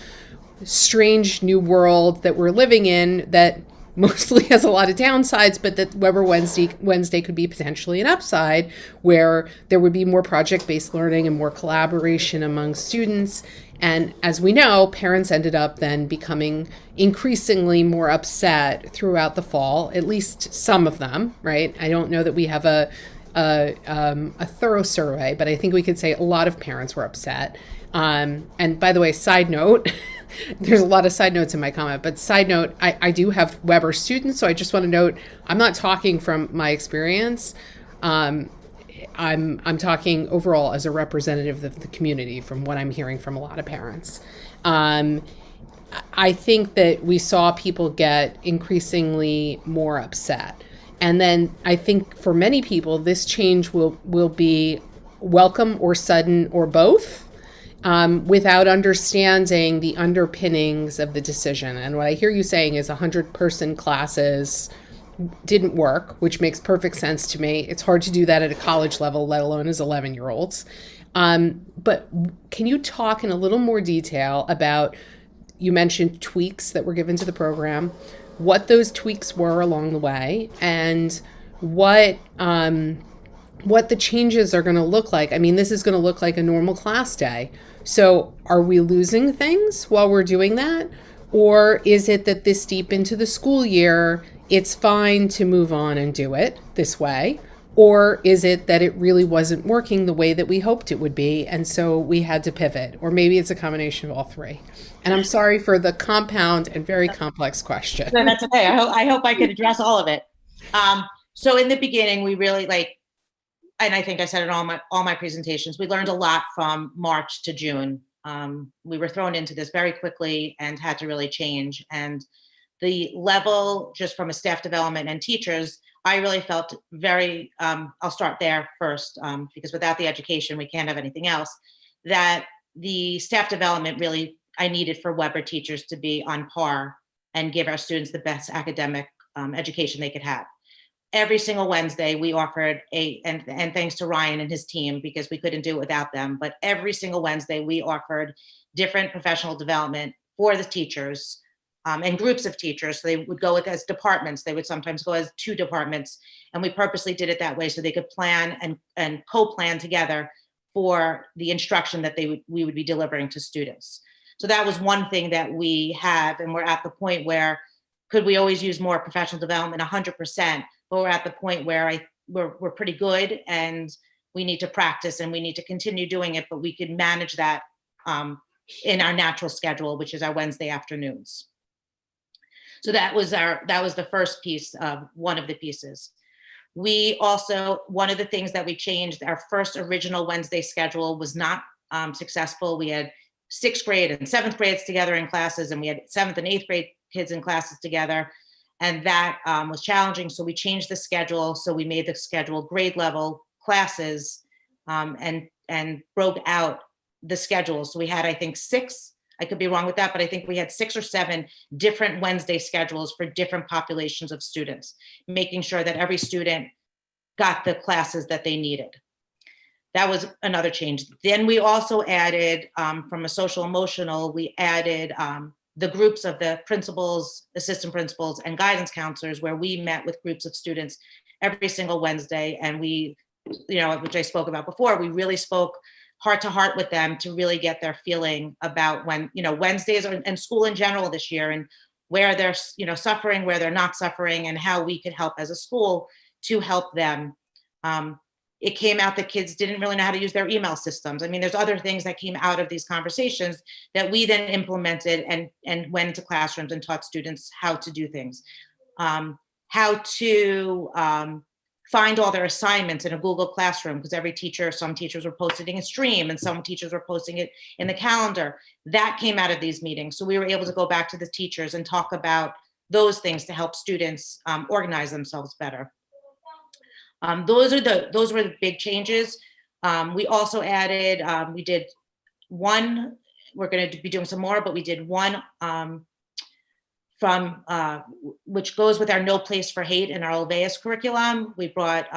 strange new world that we're living in that mostly has a lot of downsides, but that Weber Wednesday could be potentially an upside, where there would be more project-based learning and more collaboration among students. And as we know, parents ended up then becoming increasingly more upset throughout the fall, at least some of them, right? I don't know that we have a thorough survey, but I think we could say a lot of parents were upset. And by the way, side note, there's a lot of side notes in my comment, but side note, I do have Weber students, so I just want to note, I'm not talking from my experience. I'm talking overall as a representative of the community from what I'm hearing from a lot of parents. I think that we saw people get increasingly more upset. And then I think for many people, this change will be welcome or sudden or both, without understanding the underpinnings of the decision. And what I hear you saying is 100-person classes didn't work, which makes perfect sense to me. It's hard to do that at a college level, let alone as 11-year-olds. But can you talk in a little more detail about, you mentioned tweaks that were given to the program, what those tweaks were along the way, and what the changes are going to look like? I mean, this is going to look like a normal class day. So are we losing things while we're doing that? Or is it that this deep into the school year, it's fine to move on and do it this way? Or is it that it really wasn't working the way that we hoped it would be, and so we had to pivot? Or maybe it's a combination of all three. And I'm sorry for the compound and very complex question. No, that's okay. I hope I could address all of it. So in the beginning, we really and I think I said it in all my presentations, we learned a lot from March to June. We were thrown into this very quickly and had to really change. And the level, just from a staff development and teachers, I really felt very, I'll start there first, because without the education, we can't have anything else, that the staff development really, I needed for Weber teachers to be on par and give our students the best academic education they could have. Every single Wednesday we offered and thanks to Ryan and his team, because we couldn't do it without them, but every single Wednesday we offered different professional development for the teachers and groups of teachers. So they would go as departments. They would sometimes go as 2 departments. And we purposely did it that way so they could plan and co-plan together for the instruction that we would be delivering to students. So that was one thing that we have, and we're at the point where, could we always use more professional development? 100%, but we're at the point where we're pretty good, and we need to practice and we need to continue doing it, but we can manage that in our natural schedule, which is our Wednesday afternoons. So that was the first piece of one of the pieces. We also, one of the things that we changed, our first original Wednesday schedule was not successful. We had 6th grade and 7th grades together in classes, and we had 7th and 8th grade kids in classes together. And that was challenging. So we changed the schedule. So we made the schedule grade level classes and broke out the schedule. So we had, I think, 6, I could be wrong with that, but I think we had 6 or 7 different Wednesday schedules for different populations of students, making sure that every student got the classes that they needed. That was another change. Then we also added, from a social emotional, we added the groups of the principals, assistant principals, and guidance counselors, where we met with groups of students every single Wednesday. And we, which I spoke about before, we really spoke heart to heart with them to really get their feeling about when, Wednesdays and school in general this year, and where they're, suffering, where they're not suffering, and how we could help as a school to help them. It came out that kids didn't really know how to use their email systems. I mean, there's other things that came out of these conversations that we then implemented and went into classrooms and taught students how to do things. How to find all their assignments in a Google Classroom, because some teachers were posting a stream and some teachers were posting it in the calendar. That came out of these meetings. So we were able to go back to the teachers and talk about those things to help students organize themselves better. Those were the big changes. We also added, we did one, we're going to be doing some more, but we did one from which goes with our No Place for Hate in our Olveus curriculum. We brought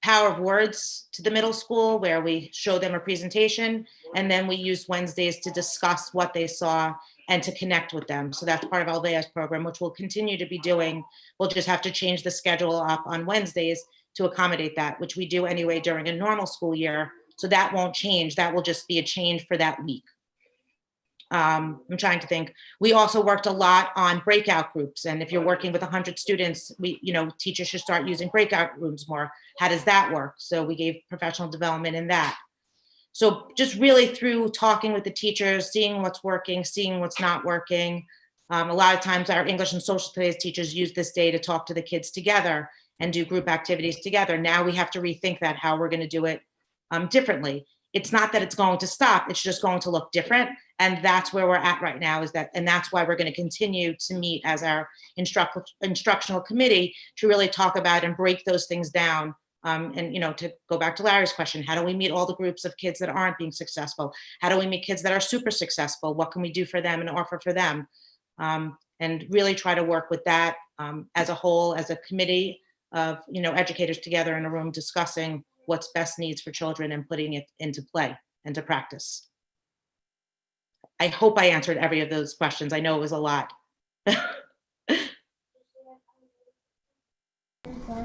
Power of Words to the middle school, where we show them a presentation, and then we use Wednesdays to discuss what they saw and to connect with them. So that's part of Olveus program, which we'll continue to be doing. We'll just have to change the schedule up on Wednesdays to accommodate that, which we do anyway during a normal school year. So that won't change. That will just be a change for that week. I'm trying to think. We also worked a lot on breakout groups. And if you're working with 100 students, teachers should start using breakout rooms more. How does that work? So we gave professional development in that. So just really through talking with the teachers, seeing what's working, seeing what's not working. A lot of times our English and social studies teachers use this day to talk to the kids together and do group activities together. Now we have to rethink that, how we're going to do it differently. It's not that it's going to stop, it's just going to look different. And that's where we're at right now, and that's why we're going to continue to meet as our instructional committee to really talk about and break those things down. To go back to Larry's question, how do we meet all the groups of kids that aren't being successful? How do we meet kids that are super successful? What can we do for them and offer for them? And really try to work with that as a whole, as a committee of, educators together in a room discussing what's best needs for children and putting it into play and to practice. I hope I answered every of those questions. I know it was a lot.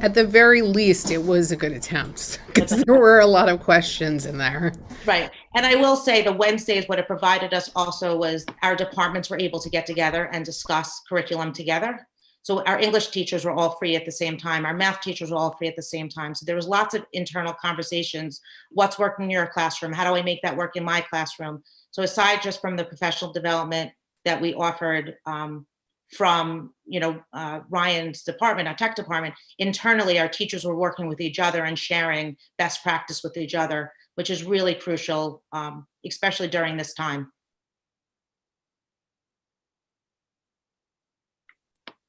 At the very least, it was a good attempt, because there were a lot of questions in there. Right. And I will say the Wednesdays, what it provided us also was our departments were able to get together and discuss curriculum together. So our English teachers were all free at the same time. Our math teachers were all free at the same time. So there was lots of internal conversations. What's working in your classroom? How do I make that work in my classroom? So aside just from the professional development that we offered from Ryan's department, our tech department, internally our teachers were working with each other and sharing best practice with each other, which is really crucial, especially during this time.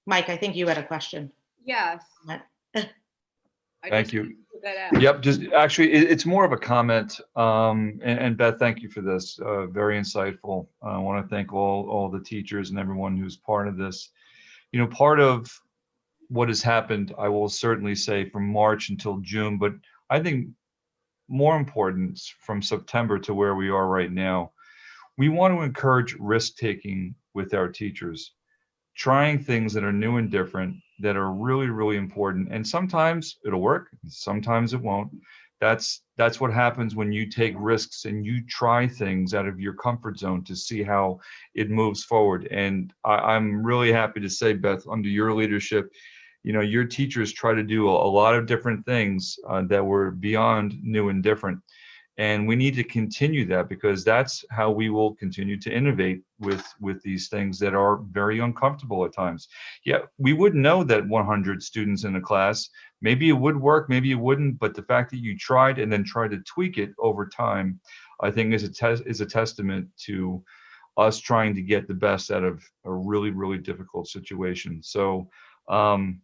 Mike, I think you had a question. Yes. Thank you. Yep, just actually, it's more of a comment. And Beth, thank you for this. Very insightful. I want to thank all the teachers and everyone who's part of this. Part of what has happened, I will certainly say from March until June, but I think more important from September to where we are right now, we want to encourage risk-taking with our teachers, trying things that are new and different, that are really, really important. And sometimes it'll work, sometimes it won't. That's what happens when you take risks and you try things out of your comfort zone to see how it moves forward. And I'm really happy to say, Beth, under your leadership, your teachers try to do a lot of different things that were beyond new and different. And we need to continue that, because that's how we will continue to innovate with these things that are very uncomfortable at times. Yeah, we wouldn't know that 100 students in a class, maybe it would work, maybe it wouldn't, but the fact that you tried and then tried to tweak it over time, I think is a testament to us trying to get the best out of a really, really difficult situation. So I'm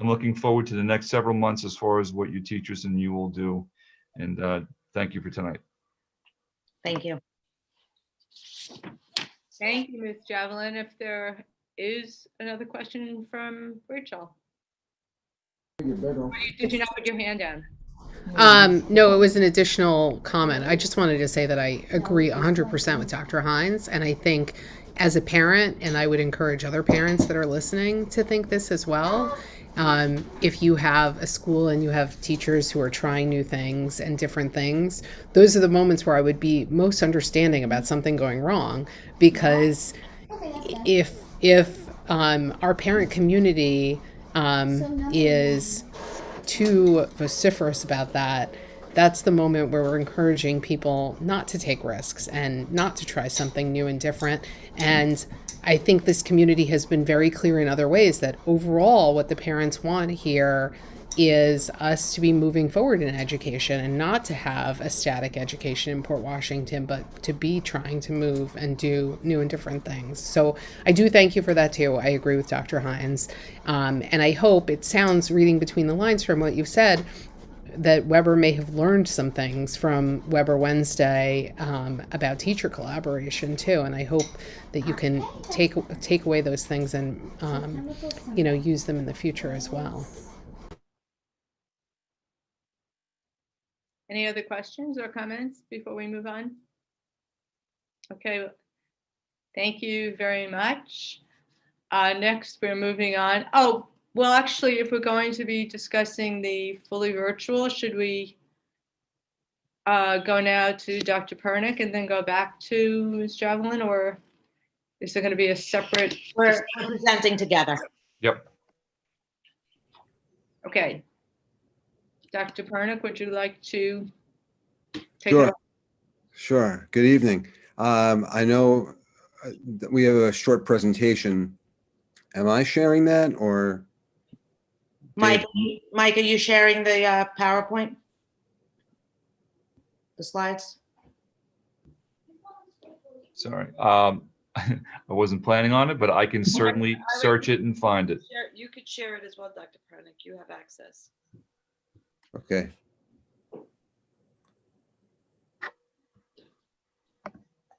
looking forward to the next several months as far as what your teachers and you will do. And thank you for tonight. Thank you. Thank you, Ms. Javelin. If there is another question from Rachel. Did you not put your hand down? No, it was an additional comment. I just wanted to say that I agree 100% with Dr. Hines. And I think as a parent, and I would encourage other parents that are listening to think this as well, if you have a school and you have teachers who are trying new things and different things, those are the moments where I would be most understanding about something going wrong, because if our parent community is too vociferous about that, that's the moment where we're encouraging people not to take risks and not to try something new and different. And I think this community has been very clear in other ways that overall what the parents want here is us to be moving forward in education and not to have a static education in Port Washington, but to be trying to move and do new and different things. So I do thank you for that too. I agree with Dr. Hines. And I hope it sounds, reading between the lines from what you've said, that Weber may have learned some things from Weber Wednesday about teacher collaboration too. And I hope that you can take away those things and use them in the future as well. Any other questions or comments before we move on? Okay, thank you very much. Next, we're moving on. Oh, well, actually, if we're going to be discussing the fully virtual, should we go now to Dr. Pernick and then go back to Ms. Javelin, or is there going to be a separate? We're presenting together. Yep. Okay. Dr. Pernick, would you like to take it Sure. away? Sure. Good evening. I know that we have a short presentation. Am I sharing that or? Mike, are you sharing the PowerPoint? The slides? Sorry. I wasn't planning on it, but I can certainly search it and find it. You could share it as well, Dr. Pernick. You have access. Okay.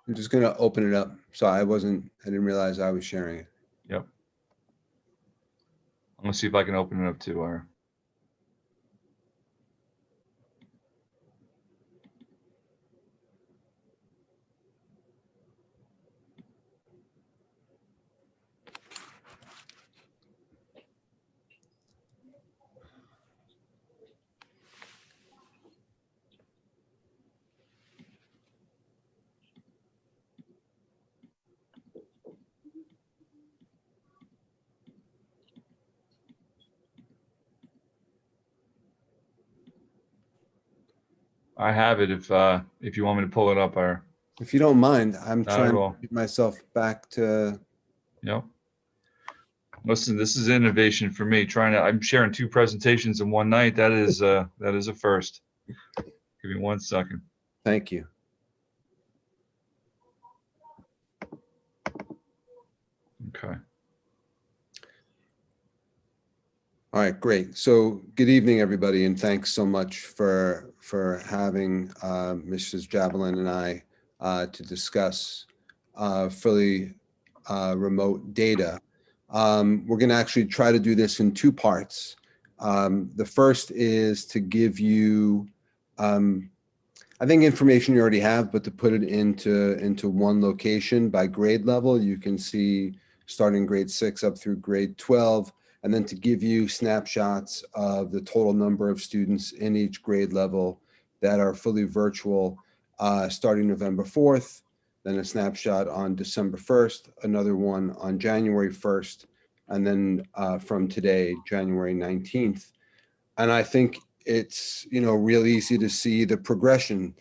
I'm just going to open it up. So I didn't realize I was sharing it. Yep. I'm gonna see if I can open it up to our. I have it if you want me to pull it up. If you don't mind, I'm Not at trying all. to get myself back to. Yep. Listen, this is innovation for me. I'm sharing 2 presentations in one night. That is a first. Give me 1 second. Thank you. Okay. All right, great. So good evening, everybody, and thanks so much for having Mrs. Javelin and I to discuss fully remote data. We're going to actually try to do this in 2 parts. The first is to give you, I think, information you already have, but to put it into one location by grade level. You can see starting grade 6 up through grade 12. And then to give you snapshots of the total number of students in each grade level that are fully virtual starting November 4th, then a snapshot on December 1st, another one on January 1st, and then from today, January 19th. And I think it's, real easy to see the progression.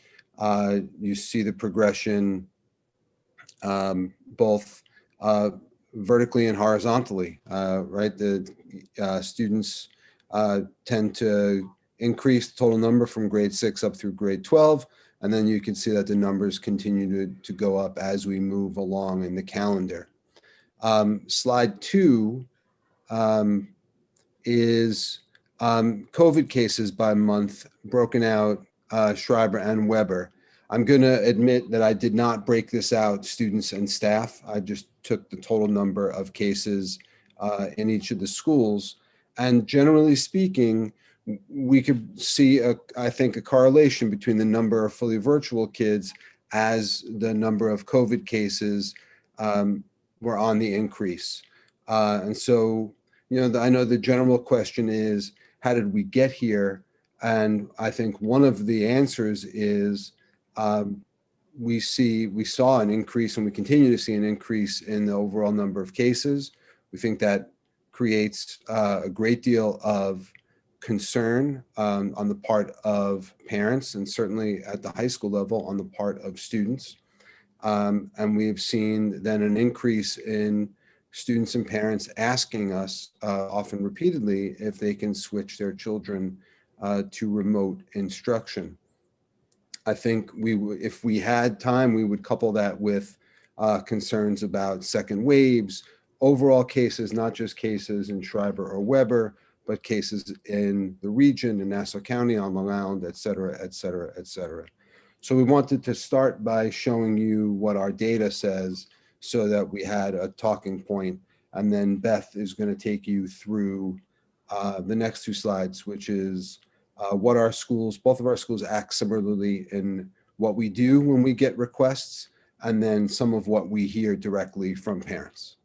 You see the progression both vertically and horizontally, right? The students tend to increase the total number from grade 6 up through grade 12. And then you can see that the numbers continue to go up as we move along in the calendar. Slide 2 is COVID cases by month broken out, Schreiber and Weber. I'm going to admit that I did not break this out, students and staff. I just took the total number of cases in each of the schools. And generally speaking, we could see, I think, a correlation between the number of fully virtual kids as the number of COVID cases were on the increase. And so, I know the general question is, how did we get here? And I think one of the answers is we saw an increase, and we continue to see an increase in the overall number of cases. We think that creates a great deal of concern on the part of parents, and certainly at the high school level on the part of students. And we've seen then an increase in students and parents asking us often repeatedly if they can switch their children to remote instruction. I think if we had time, we would couple that with concerns about second waves, overall cases, not just cases in Schreiber or Weber, but cases in the region, in Nassau County, on Long Island, et cetera, et cetera, et cetera. So we wanted to start by showing you what our data says so that we had a talking point. And then Beth is going to take you through the next two slides, which is what our schools, both of our schools act similarly in what we do when we get requests, and then some of what we hear directly from parents.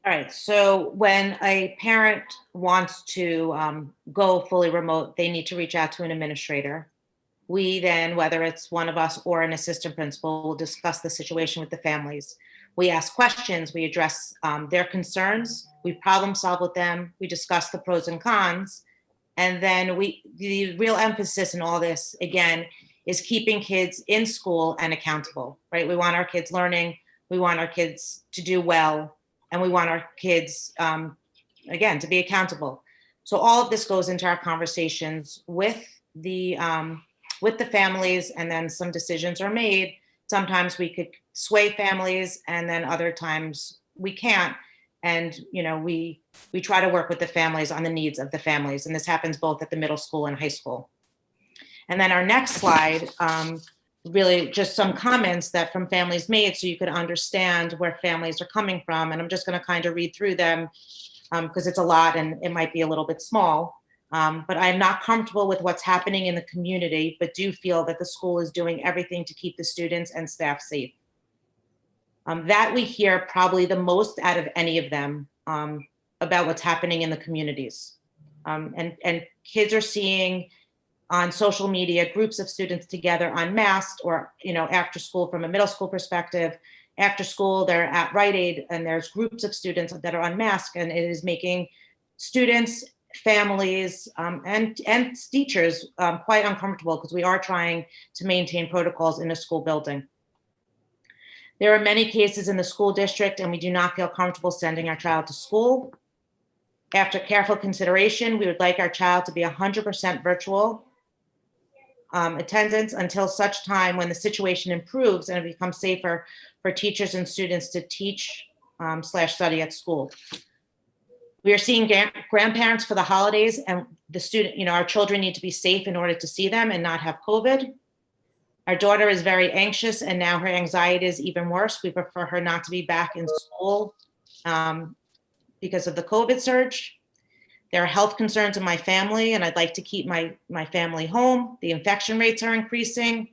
All right, so when a parent wants to go fully remote, they need to reach out to an administrator. We then, whether it's one of us or an assistant principal, will discuss the situation with the families. We ask questions, we address their concerns, we problem solve with them, we discuss the pros and cons, and then the real emphasis in all this, again, is keeping kids in school and accountable, right? We want our kids learning, we want our kids to do well, and we want our kids, again, to be accountable. So all of this goes into our conversations with the families, and then some decisions are made. Sometimes we could sway families, and then other times we can't. And we try to work with the families on the needs of the families, and this happens both at the middle school and high school. And then our next slide, really just some comments that from families made, so you could understand where families are coming from. And I'm just going to kind of read through them because it's a lot and it might be a little bit small. But I'm not comfortable with what's happening in the community, but do feel that the school is doing everything to keep the students and staff safe. That we hear probably the most out of any of them about what's happening in the communities. And kids are seeing on social media groups of students together unmasked, or after school from a middle school perspective. After school, they're at Rite Aid and there's groups of students that are unmasked, and it is making students, families, and teachers quite uncomfortable, because we are trying to maintain protocols in a school building. There are many cases in the school district, and we do not feel comfortable sending our child to school. After careful consideration, we would like our child to be 100% virtual attendance until such time when the situation improves and it becomes safer for teachers and students to teach / study at school. We are seeing grandparents for the holidays, and our children need to be safe in order to see them and not have COVID. Our daughter is very anxious, and now her anxiety is even worse. We prefer her not to be back in school because of the COVID surge. There are health concerns in my family, and I'd like to keep my family home. The infection rates are increasing.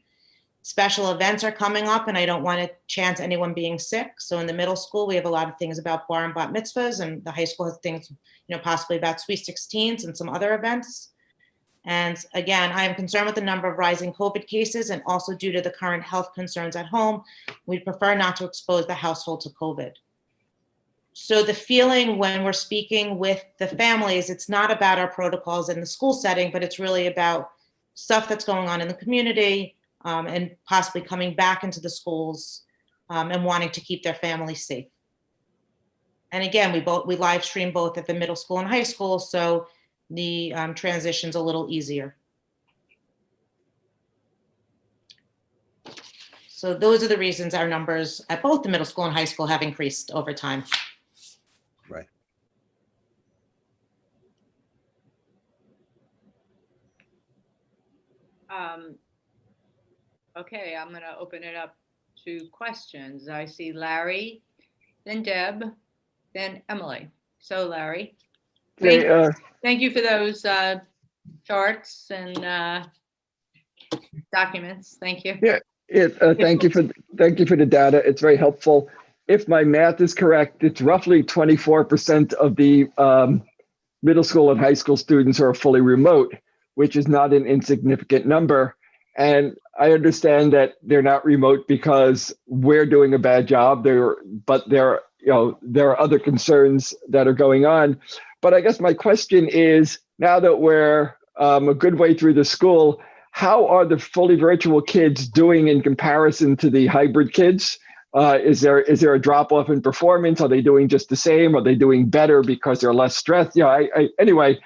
Special events are coming up, and I don't want to chance anyone being sick. So in the middle school, we have a lot of things about bar and bat mitzvahs, and the high school has things, possibly about Sweet 16s and some other events. And again, I am concerned with the number of rising COVID cases, and also due to the current health concerns at home, we prefer not to expose the household to COVID. So the feeling when we're speaking with the families, it's not about our protocols in the school setting, but it's really about stuff that's going on in the community, and possibly coming back into the schools, and wanting to keep their families safe. And again, we live stream both at the middle school and high school, so the transition's a little easier. So those are the reasons our numbers at both the middle school and high school have increased over time. Right. Okay, I'm going to open it up to questions. I see Larry, then Deb, then Emily. So Larry, thank you for those charts and documents. Thank you. Thank you for the data. It's very helpful. If my math is correct, it's roughly 24% of the middle school and high school students are fully remote, which is not an insignificant number. And I understand that they're not remote because we're doing a bad job. But there, there are other concerns that are going on. But I guess my question is, now that we're a good way through the school, how are the fully virtual kids doing in comparison to the hybrid kids? Is there a drop off in performance? Are they doing just the same? Are they doing better because they're less stressed? Anyway,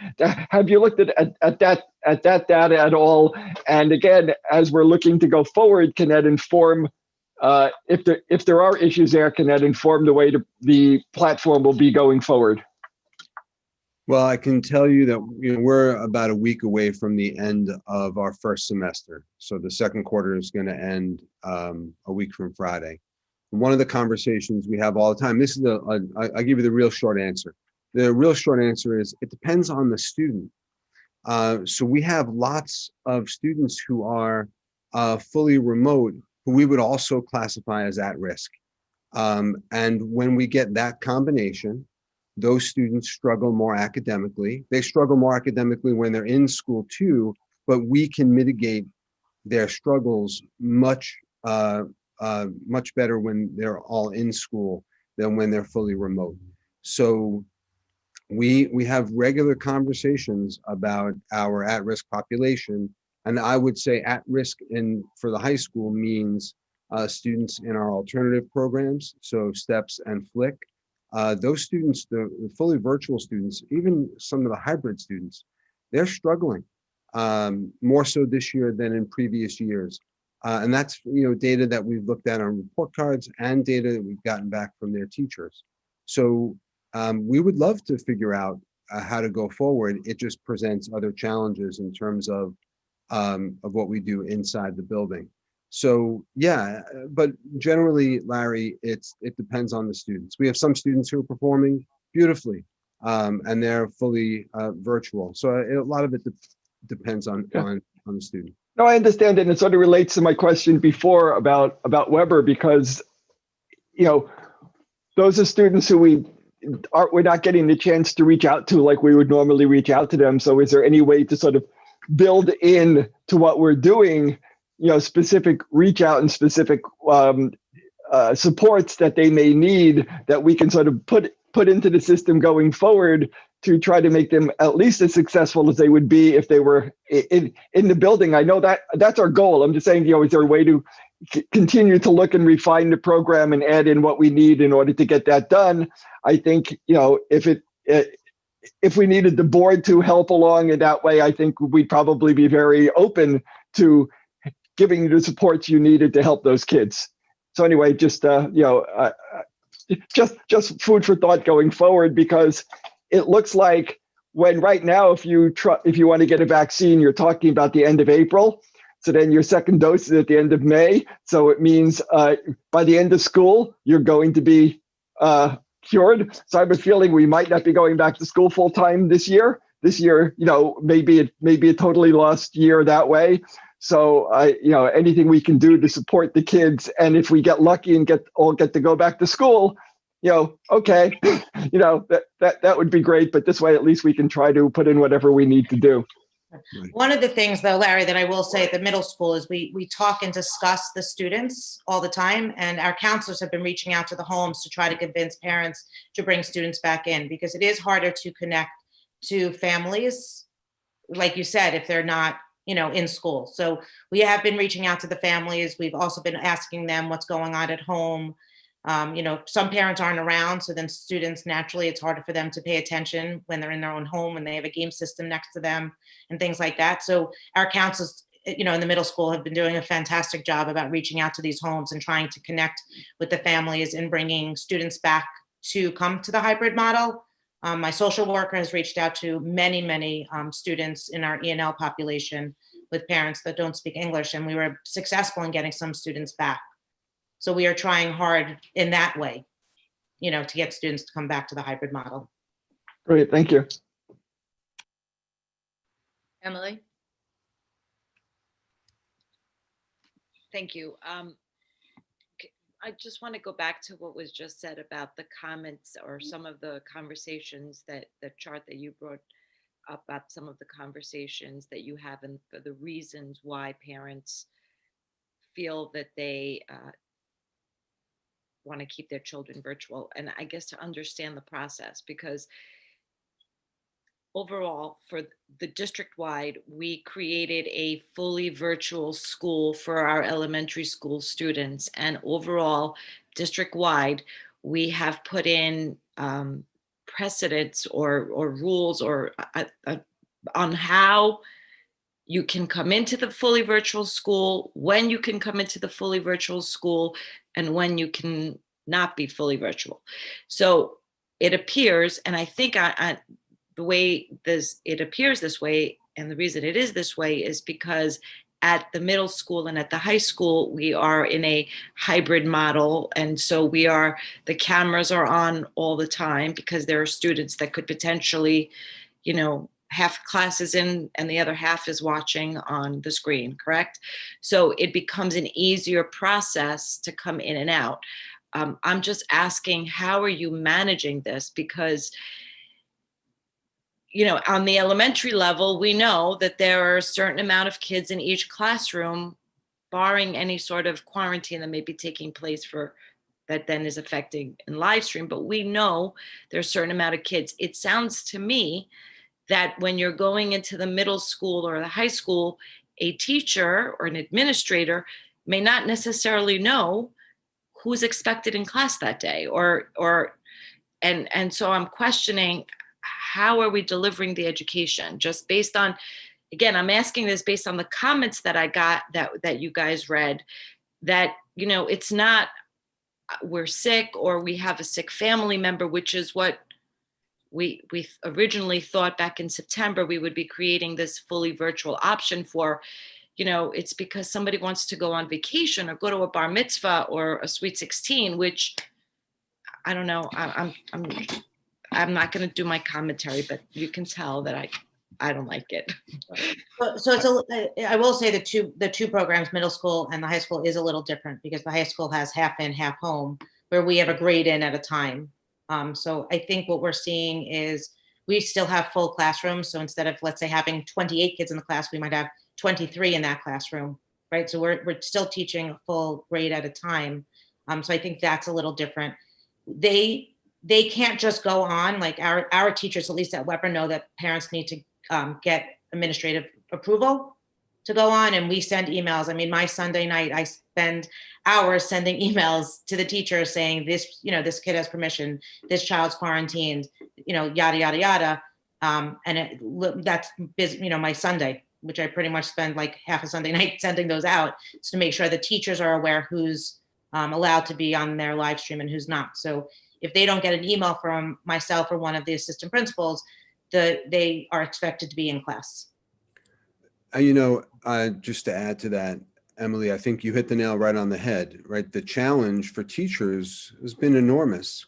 have you looked at that data at all? And again, as we're looking to go forward, can that inform if there are issues there? Can that inform the way the platform will be going forward? Well, I can tell you that we're about a week away from the end of our first semester. So the second quarter is going to end a week from Friday. One of the conversations we have all the time, this is I'll give you the real short answer. The real short answer is it depends on the student. So we have lots of students who are fully remote, who we would also classify as at risk. And when we get that combination, those students struggle more academically. They struggle more academically when they're in school too, but we can mitigate their struggles much better when they're all in school than when they're fully remote. So we have regular conversations about our at-risk population, and I would say at risk for the high school means students in our alternative programs, so STEPS and FLIC. Those students, the fully virtual students, even some of the hybrid students, they're struggling more so this year than in previous years. And that's data that we've looked at on report cards and data that we've gotten back from their teachers. So we would love to figure out how to go forward. It just presents other challenges in terms of what we do inside the building. So yeah, but generally, Larry, it depends on the students. We have some students who are performing beautifully, and they're fully virtual. So a lot of it depends on the student. No, I understand, and it sort of relates to my question before about Weber, because those are students who we're not getting the chance to reach out to like we would normally reach out to them. So is there any way to sort of build in to what we're doing, specific reach out and specific supports that they may need that we can sort of put into the system going forward to try to make them at least as successful as they would be if they were in the building? I know that's our goal. I'm just saying, is there a way to continue to look and refine the program and add in what we need in order to get that done? I think, if we needed the board to help along in that way, I think we'd probably be very open to giving you the supports you needed to help those kids. So anyway, just food for thought going forward, because it looks like right now, if you want to get a vaccine, you're talking about the end of April. So then your second dose is at the end of May. So it means by the end of school, you're going to be cured. So I have a feeling we might not be going back to school full time this year. This year, maybe a totally lost year that way. So anything we can do to support the kids, and if we get lucky and get to go back to school, okay, that would be great. But this way, at least we can try to put in whatever we need to do. One of the things, though, Larry, that I will say at the middle school is we talk and discuss the students all the time, and our counselors have been reaching out to the homes to try to convince parents to bring students back in, because it is harder to connect to families, like you said, if they're not in school. So we have been reaching out to the families. We've also been asking them what's going on at home. Some parents aren't around, so then students, naturally, it's harder for them to pay attention when they're in their own home and they have a game system next to them and things like that. So our counselors, in the middle school have been doing a fantastic job about reaching out to these homes and trying to connect with the families and bringing students back to come to the hybrid model. My social worker has reached out to many students in our E&L population with parents that don't speak English, and we were successful in getting some students back. So we are trying hard in that way, to get students to come back to the hybrid model. Great, thank you. Emily? Thank you. I just want to go back to what was just said about the comments or some of the conversations the chart that you brought up about some of the conversations that you have and for the reasons why parents feel that they want to keep their children virtual. And I guess to understand the process, because overall for the district-wide, we created a fully virtual school for our elementary school students. And overall, district-wide, we have put in precedents or rules or on how you can come into the fully virtual school, when you can come into the fully virtual school, and when you can not be fully virtual. So it appears, and I think the way it appears this way, and the reason it is this way is because at the middle school and at the high school, we are in a hybrid model. And so the cameras are on all the time because there are students that could potentially, half classes in and the other half is watching on the screen, correct? So it becomes an easier process to come in and out. I'm just asking, how are you managing this? Because on the elementary level, we know that there are a certain amount of kids in each classroom, barring any sort of quarantine that may be taking place that then is affecting in live stream. But we know there's a certain amount of kids. It sounds to me that when you're going into the middle school or the high school, a teacher or an administrator may not necessarily know who's expected in class that day, and so I'm questioning, how are we delivering the education? Just based on, again, I'm asking this based on the comments that I got that you guys read, that, it's not we're sick or we have a sick family member, which is what we originally thought back in September we would be creating this fully virtual option for. It's because somebody wants to go on vacation or go to a bar mitzvah or a sweet 16, which I don't know. I'm not going to do my commentary, but you can tell that I don't like it. So I will say the two programs, middle school and the high school, is a little different because the high school has half in, half home, where we have a grade in at a time. So I think what we're seeing is we still have full classrooms. So instead of, let's say, having 28 kids in the class, we might have 23 in that classroom, right? So we're still teaching a full grade at a time. So I think that's a little different. They can't just go on, like our teachers, at least at Weber, know that parents need to get administrative approval to go on, and we send emails. I mean, my Sunday night, I spend hours sending emails to the teacher saying this, this kid has permission, this child's quarantined, yada, yada, yada. And that's busy, my Sunday, which I pretty much spend like half a Sunday night sending those out to make sure the teachers are aware who's allowed to be on their live stream and who's not. So if they don't get an email from myself or one of the assistant principals, they are expected to be in class. Just to add to that, Emily, I think you hit the nail right on the head, right? The challenge for teachers has been enormous.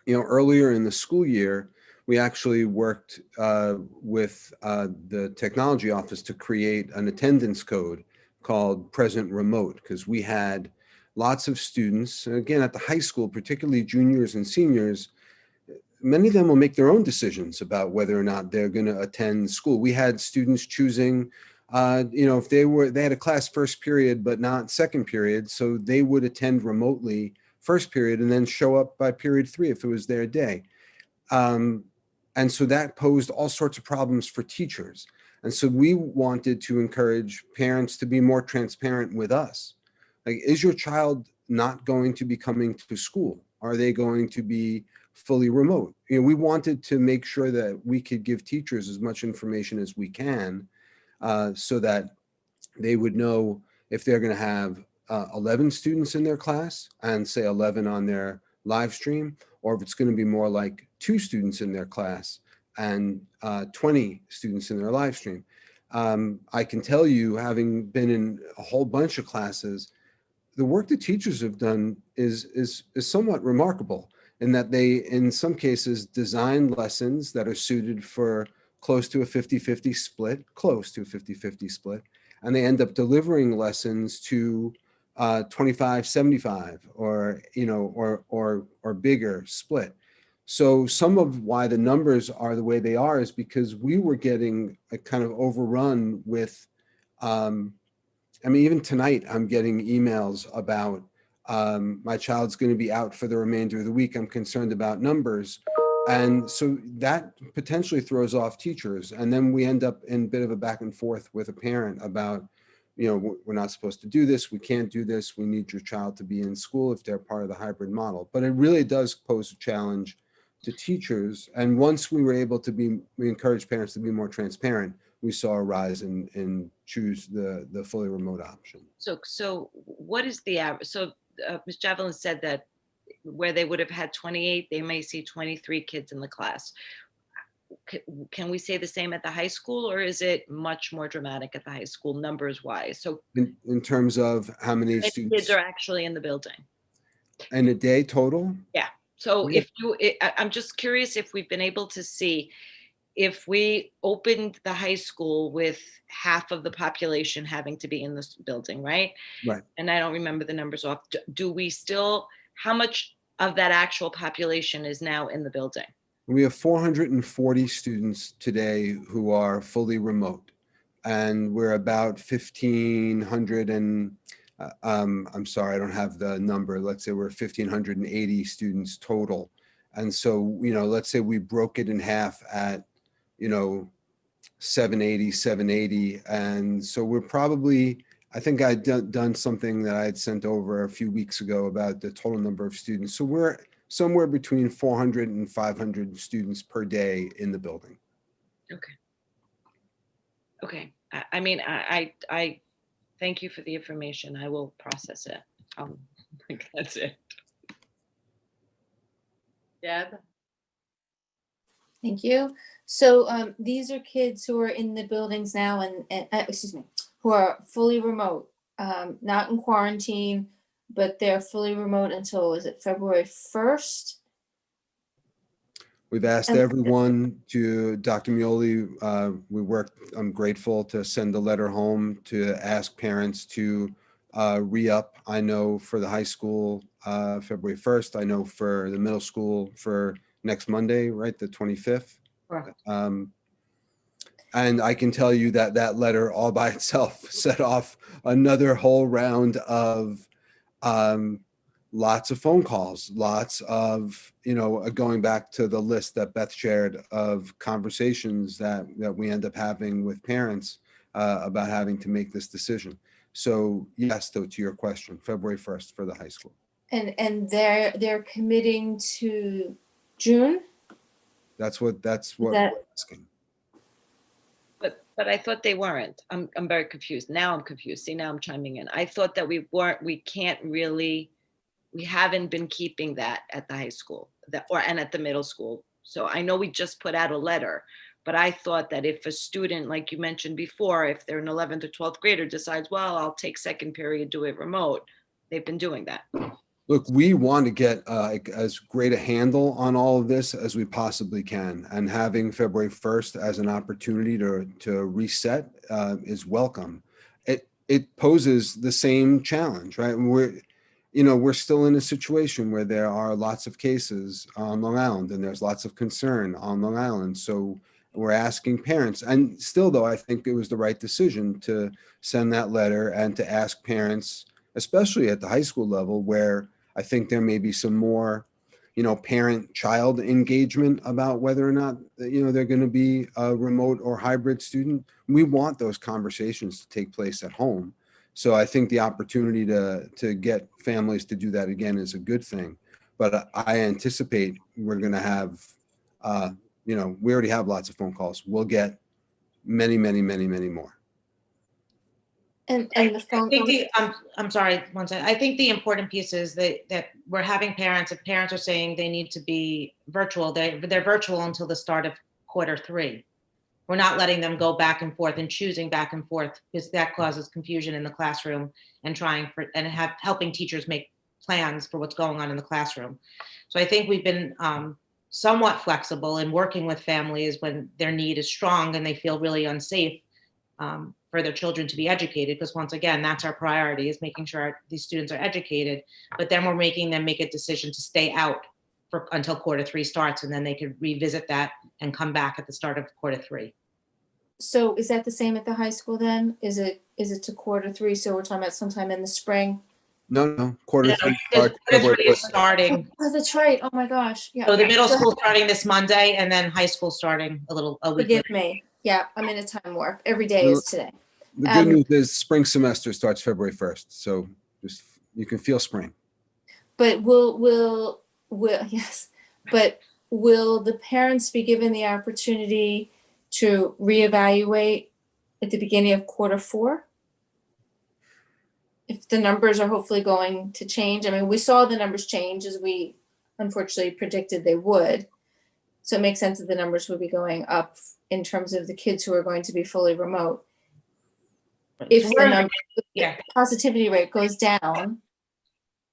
Earlier in the school year, we actually worked with the technology office to create an attendance code called Present Remote, because we had lots of students, and again, at the high school, particularly juniors and seniors, many of them will make their own decisions about whether or not they're going to attend school. We had students choosing, if they had a class first period, but not second period, so they would attend remotely first period and then show up by period 3 if it was their day. And so that posed all sorts of problems for teachers. And so we wanted to encourage parents to be more transparent with us. Like, is your child not going to be coming to school? Are they going to be fully remote? We wanted to make sure that we could give teachers as much information as we can so that they would know if they're going to have 11 students in their class and say 11 on their live stream, or if it's going to be more like 2 students in their class and 20 students in their live stream. I can tell you, having been in a whole bunch of classes, the work that teachers have done is somewhat remarkable in that they, in some cases, design lessons that are suited for close to a 50-50 split, and they end up delivering lessons to 25-75 or bigger split. So some of why the numbers are the way they are is because we were getting a kind of overrun with I mean, even tonight, I'm getting emails about my child's going to be out for the remainder of the week. I'm concerned about numbers. And so that potentially throws off teachers. And then we end up in a bit of a back and forth with a parent about, you know, we're not supposed to do this. We can't do this. We need your child to be in school if they're part of the hybrid model. But it really does pose a challenge to teachers. And once we were able to we encouraged parents to be more transparent, we saw a rise in choose the fully remote option. So what is the average? So Ms. Javelin said that where they would have had 28, they may see 23 kids in the class. Can we say the same at the high school, or is it much more dramatic at the high school numbers wise? So In terms of how many students kids are actually in the building? in a day total? Yeah. So Yeah. I'm just curious if we've been able to see if we opened the high school with half of the population having to be in this building, right? Right. And I don't remember the numbers off. Do we still, how much of that actual population is now in the building? We have 440 students today who are fully remote, and we're about 1,500 and I'm sorry, I don't have the number. Let's say we're 1,580 students total. And so, you know, let's say we broke it in half at, you know, 780. And so we're probably, I think I'd done something that I had sent over a few weeks ago about the total number of students. So we're somewhere between 400 and 500 students per day in the building. Okay. I mean, I thank you for the information. I will process it. I think that's it. Deb? Thank you. So these are kids who are in the buildings now and excuse me, who are fully remote, not in quarantine, but they're fully remote until, is it February 1st? We've asked everyone to, Dr. Mioli, I'm grateful to send a letter home to ask parents to re-up. I know for the high school, February 1st, I know for the middle school for next Monday, right, the 25th. Correct. And I can tell you that that letter all by itself set off another whole round of lots of phone calls, lots of, you know, going back to the list that Beth shared of conversations that we end up having with parents about having to make this decision. So yes, though, to your question, February 1st for the high school. And they're committing to June? That's what we're asking. But I thought they weren't. I'm very confused. Now I'm confused. See, now I'm chiming in. I thought that we haven't been keeping that at the high school and at the middle school. So I know we just put out a letter, but I thought that if a student, like you mentioned before, if they're an 11th or 12th grader decides, well, I'll take second period, do it remote, they've been doing that. Look, we want to get as great a handle on all of this as we possibly can, and having February 1st as an opportunity to reset is welcome. It poses the same challenge, right? We're still in a situation where there are lots of cases on Long Island, and there's lots of concern on Long Island. So we're asking parents, and still, though, I think it was the right decision to send that letter and to ask parents, especially at the high school level, where I think there may be some more, parent-child engagement about whether or not, they're going to be a remote or hybrid student. We want those conversations to take place at home. So I think the opportunity to get families to do that again is a good thing. But I anticipate we're going to have, we already have lots of phone calls. We'll get many, many, many, many more. And the phone. I'm sorry, one second. I think the important piece is that we're having parents, if parents are saying they need to be virtual, they're virtual until the start of Q3. We're not letting them go back and forth and choosing back and forth, because that causes confusion in the classroom and helping teachers make plans for what's going on in the classroom. So I think we've been somewhat flexible in working with families when their need is strong and they feel really unsafe for their children to be educated, because once again, that's our priority, is making sure these students are educated. But then we're making them make a decision to stay out until Q3 starts, and then they could revisit that and come back at the start of Q3. So is that the same at the high school then? Is it to Q3? So we're talking about sometime in the spring? No, quarter three. Quarter starts three February is 1st. starting. Oh, that's right. Oh my gosh. Yeah. So the okay. middle So school starting this Monday and then high school starting a week forgive later. me. Yeah, I'm in a time warp. Every day is today. The good news is spring semester starts February 1st. So just, you can feel spring. But will yes, but will the parents be given the opportunity to reevaluate at the beginning of Q4? If the numbers are hopefully going to change. I mean, we saw the numbers change as we unfortunately predicted they would. So it makes sense that the numbers would be going up in terms of the kids who are going to be fully remote. If the positivity rate goes down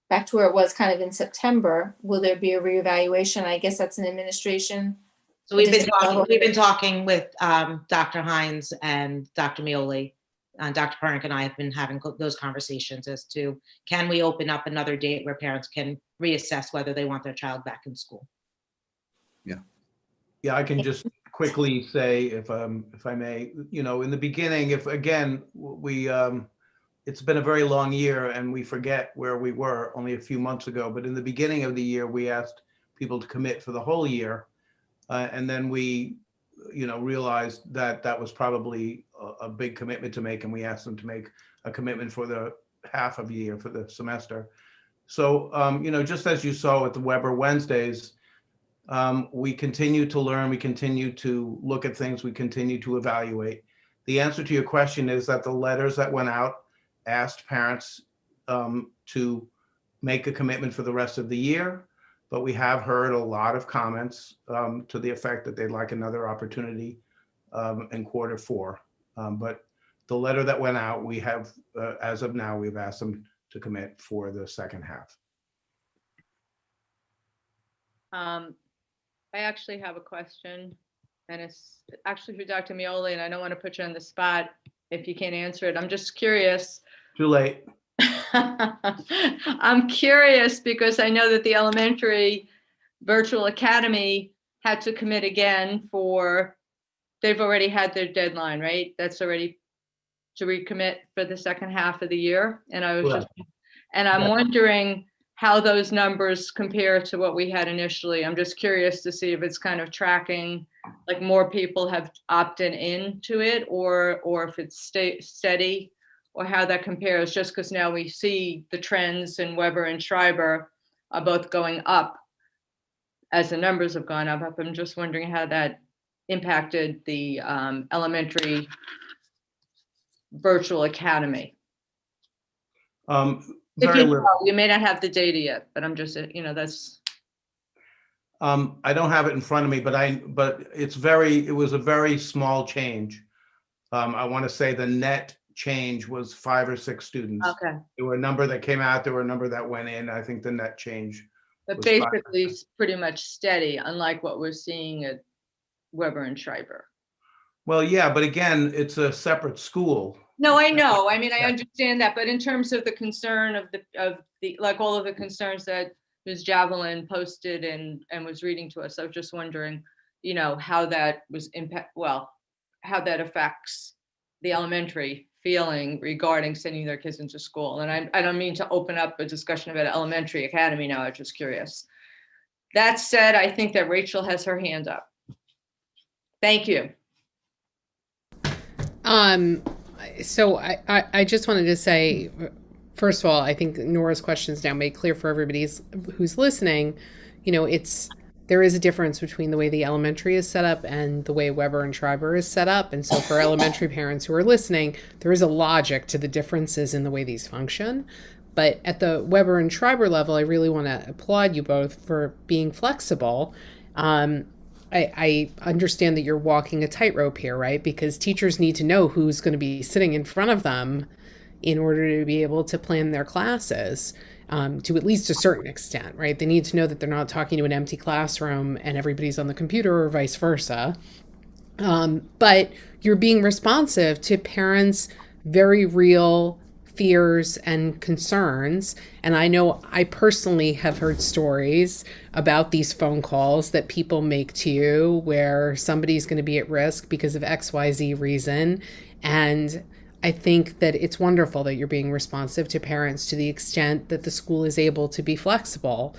back to where it was kind of in September, will there be a reevaluation? I guess that's an administration. So we've been talking with Dr. Hines and Dr. Mioli. Dr. Pernick and I have been having those conversations as to, can we open up another date where parents can reassess whether they want their child back in school? Yeah, I can just quickly say, if I may, in the beginning, if again, it's been a very long year and we forget where we were only a few months ago, but in the beginning of the year, we asked people to commit for the whole year. And then we, realized that that was probably a big commitment to make, and we asked them to make a commitment for the half of the year, for the semester. So, just as you saw at the Weber Wednesdays, we continue to learn, we continue to look at things, we continue to evaluate. The answer to your question is that the letters that went out asked parents to make a commitment for the rest of the year, but we have heard a lot of comments to the effect that they'd like another opportunity in Q4. But the letter that went out, we have, as of now, we've asked them to commit for the second half. I actually have a question, and it's actually for Dr. Mioli, and I don't want to put you on the spot if you can't answer it. I'm just curious. Too late. I'm curious because I know that the elementary virtual academy had to commit again they've already had their deadline, right? That's already to recommit for the second half of the year. And I'm wondering how those numbers compare to what we had initially. I'm just curious to see if it's kind of tracking, like more people have opted into it, or if it's steady, or how that compares, just because now we see the trends in Weber and Schreiber are both going up as the numbers have gone up. I'm just wondering how that impacted the elementary virtual academy. Very little. You may not have the data yet, but I'm just, that's. I don't have it in front of me, but it was a very small change. I want to say the net change was 5 or 6 students. Okay. There were a number that came out, there were a number that went in. I think the net change. But basically it's pretty much steady, unlike what we're seeing at Weber and Schreiber. Well, yeah, but again, it's a separate school. No, I know. I mean, I understand that, but in terms of the concern of the like all of the concerns that Ms. Javelin posted and was reading to us, I was just wondering, how that was how that affects the elementary feeling regarding sending their kids into school. And I don't mean to open up a discussion about elementary academy now. I'm just curious. That said, I think that Rachel has her hand up. Thank you. So I just wanted to say, first of all, I think Nora's questions now made clear for everybody who's listening. There is a difference between the way the elementary is set up and the way Weber and Schreiber is set up. And so for elementary parents who are listening, there is a logic to the differences in the way these function. But at the Weber and Schreiber level, I really want to applaud you both for being flexible. I understand that you're walking a tightrope here, right? Because teachers need to know who's going to be sitting in front of them in order to be able to plan their classes to at least a certain extent, right? They need to know that they're not talking to an empty classroom and everybody's on the computer or vice versa. But you're being responsive to parents' very real fears and concerns. And I know I personally have heard stories about these phone calls that people make to you where somebody's going to be at risk because of XYZ reason. And I think that it's wonderful that you're being responsive to parents to the extent that the school is able to be flexible.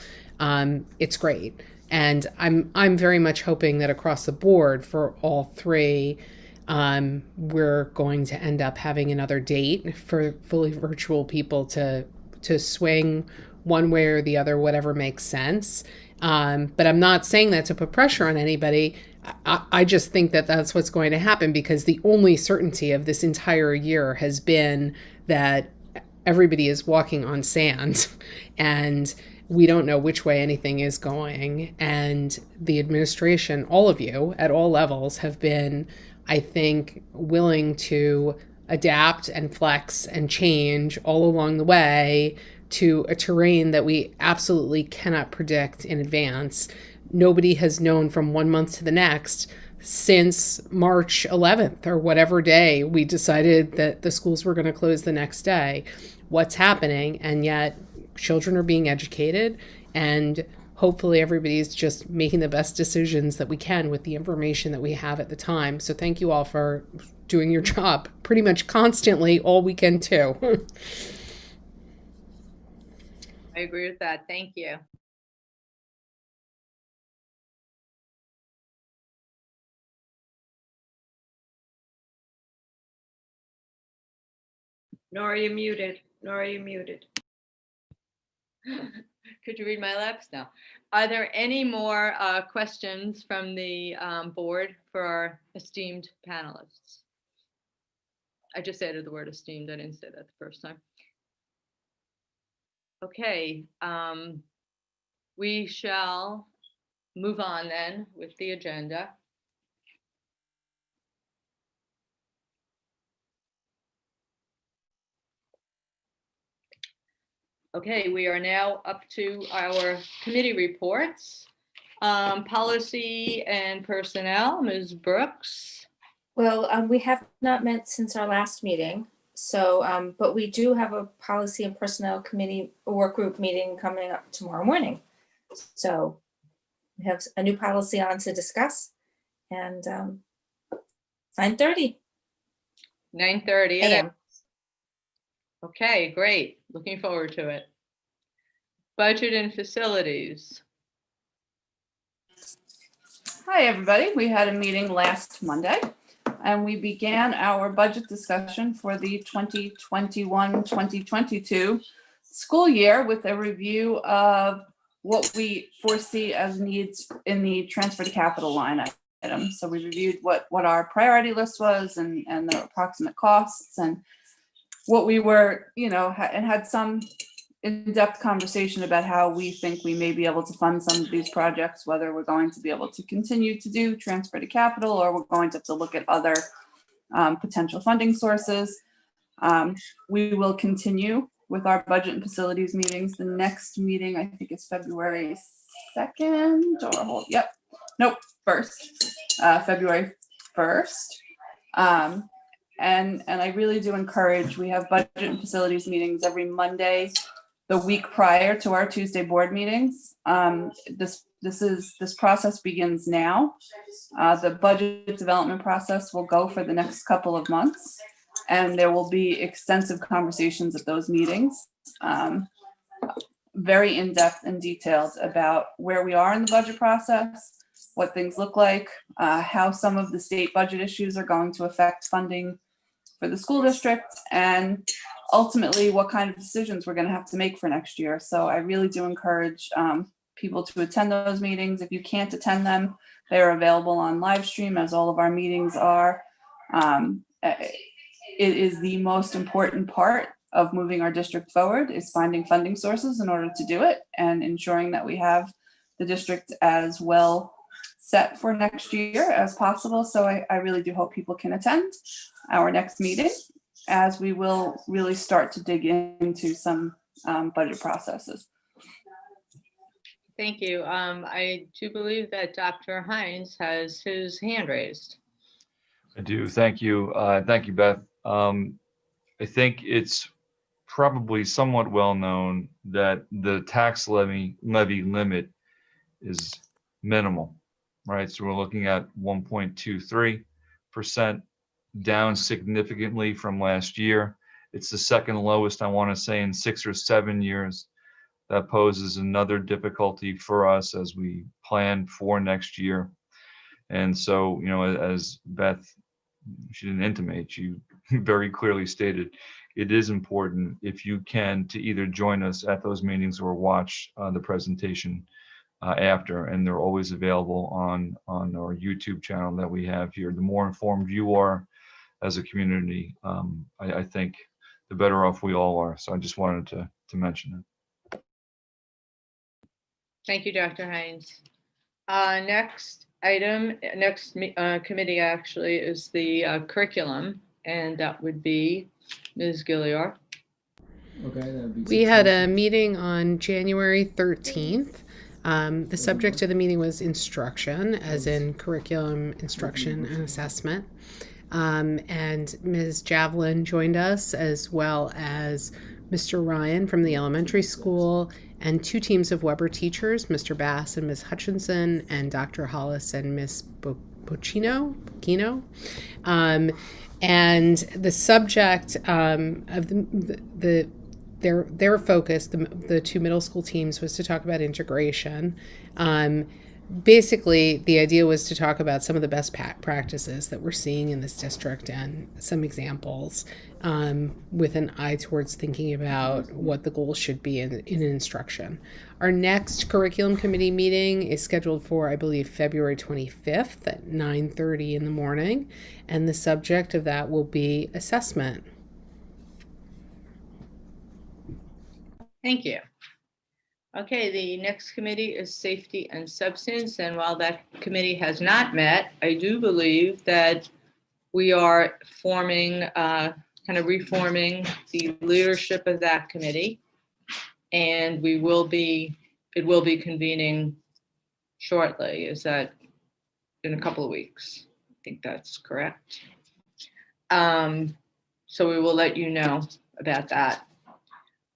It's great. And I'm very much hoping that across the board for all three, we're going to end up having another date for fully virtual people to swing one way or the other, whatever makes sense. But I'm not saying that to put pressure on anybody. I just think that that's what's going to happen, because the only certainty of this entire year has been that everybody is walking on sand and we don't know which way anything is going. And the administration, all of you at all levels, have been, I think, willing to adapt and flex and change all along the way to a terrain that we absolutely cannot predict in advance. Nobody has known from 1 month to the next since March 11th or whatever day we decided that the schools were going to close the next day, what's happening. And yet children are being educated, and hopefully everybody's just making the best decisions that we can with the information that we have at the time. So thank you all for doing your job pretty much constantly all weekend too. I agree with that. Thank you. Nora, you're muted. Nora, you're muted. Could you read my lips? No. Are there any more questions from the board for our esteemed panelists? I just added the word esteemed. I didn't say that the first time. Okay. We shall move on then with the agenda. Okay, we are now up to our committee reports. Policy and personnel, Ms. Brooks. Well, we have not met since our last meeting. So, but we do have a policy and personnel committee work group meeting coming up tomorrow morning. So we have a new policy on to discuss, and 9:30. 9:30 a.m. Okay, great. Looking forward to it. Budget and facilities. Hi, everybody. We had a meeting last Monday, and we began our budget discussion for the 2021-2022 school year with a review of what we foresee as needs in the transfer to capital line item. So we reviewed what our priority list was and the approximate costs and what we were, and had some in-depth conversation about how we think we may be able to fund some of these projects, whether we're going to be able to continue to do transfer to capital or we're going to have to look at other potential funding sources. We will continue with our budget and facilities meetings. The next meeting, I think, is February 2nd or February 1st. And I really do encourage, we have budget and facilities meetings every Monday, the week prior to our Tuesday board meetings. This process begins now. The budget development process will go for the next couple of months, and there will be extensive conversations at those meetings, very in-depth and detailed about where we are in the budget process, what things look like, how some of the state budget issues are going to affect funding for the school district, and ultimately what kind of decisions we're going to have to make for next year. So I really do encourage people to attend those meetings. If you can't attend them, they're available on live stream, as all of our meetings are. It is the most important part of moving our district forward, is finding funding sources in order to do it and ensuring that we have the district as well set for next year as possible. So I really do hope people can attend our next meeting, as we will really start to dig into some budget processes. Thank you. I do believe that Dr. Hines has his hand raised. I do. Thank you. Thank you, Beth. I think it's probably somewhat well known that the tax levy limit is minimal, right? So we're looking at 1.23%, down significantly from last year. It's the second lowest, I want to say, in 6 or 7 years. That poses another difficulty for us as we plan for next year. And so, you know, as Beth, she didn't intimate, you very clearly stated, it is important, if you can, to either join us at those meetings or watch the presentation after, and they're always available on our YouTube channel that we have here. The more informed you are as a community, I think the better off we all are. So I just wanted to mention it. Thank you, Dr. Hines. Next item, committee actually is the curriculum, and that would be Ms. Gilliar. Okay, that would be. We had a meeting on January 13th. The subject of the meeting was instruction, as in curriculum, instruction, and assessment. And Ms. Javelin joined us, as well as Mr. Ryan from the elementary school, and 2 teams of Weber teachers, Mr. Bass and Ms. Hutchinson, and Dr. Hollis and Ms. Bocchino. And the subject of their focus, the 2 middle school teams, was to talk about integration. Basically, the idea was to talk about some of the best practices that we're seeing in this district and some examples, with an eye towards thinking about what the goals should be in instruction. Our next curriculum committee meeting is scheduled for, I believe, February 25th at 9:30 in the morning, and the subject of that will be assessment. Thank you. Okay, the next committee is safety and substance, and while that committee has not met, I do believe that we are forming, kind of reforming the leadership of that committee, and it will be convening shortly. Is that in a couple of weeks? I think that's correct. So we will let you know about that.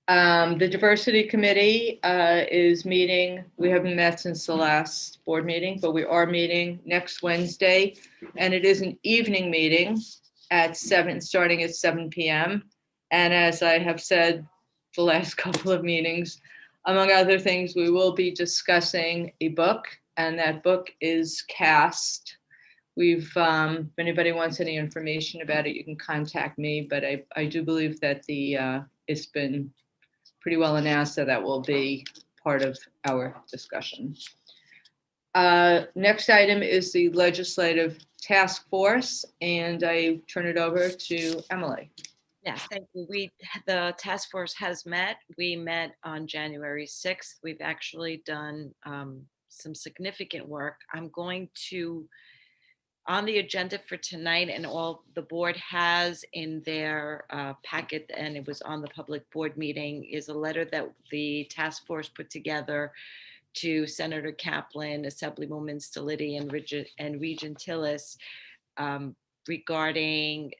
The diversity committee is meeting. We haven't met since the last board meeting, but we are meeting next Wednesday, and it is an evening meeting at starting at 7 p.m. And as I have said the last couple of meetings, among other things, we will be discussing a book, and that book is Cast. If anybody wants any information about it, you can contact me, but I do believe that it's been pretty well announced that will be part of our discussion. Next item is the legislative task force, and I turn it over to Emily. Yes, thank you. The task force has met. We met on January 6th. We've actually done some significant work. I'm going to, on the agenda for tonight, and all the board has in their packet, and it was on the public board meeting, is a letter that the task force put together to Senator Kaplan, Assemblywoman Stoliti, and Regent Tillis regarding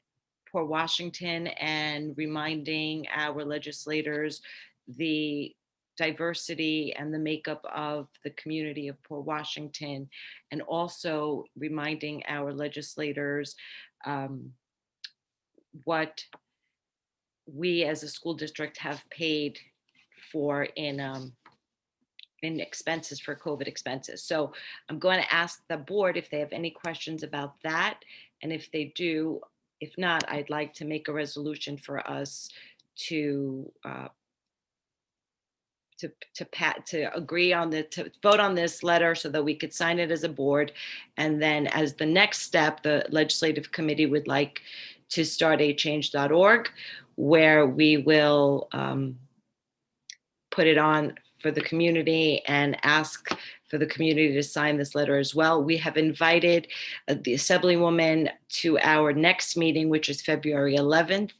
Port Washington, and reminding our legislators the diversity and the makeup of the community of Port Washington, and also reminding our legislators what we as a school district have paid for in expenses for COVID expenses. So I'm going to ask the board if they have any questions about that, and if they do, if not, I'd like to make a resolution for us to agree on to vote on this letter so that we could sign it as a board. And then as the next step, the legislative committee would like to start a change.org, where we will put it on for the community and ask for the community to sign this letter as well. We have invited the Assemblywoman to our next meeting, which is February 11th.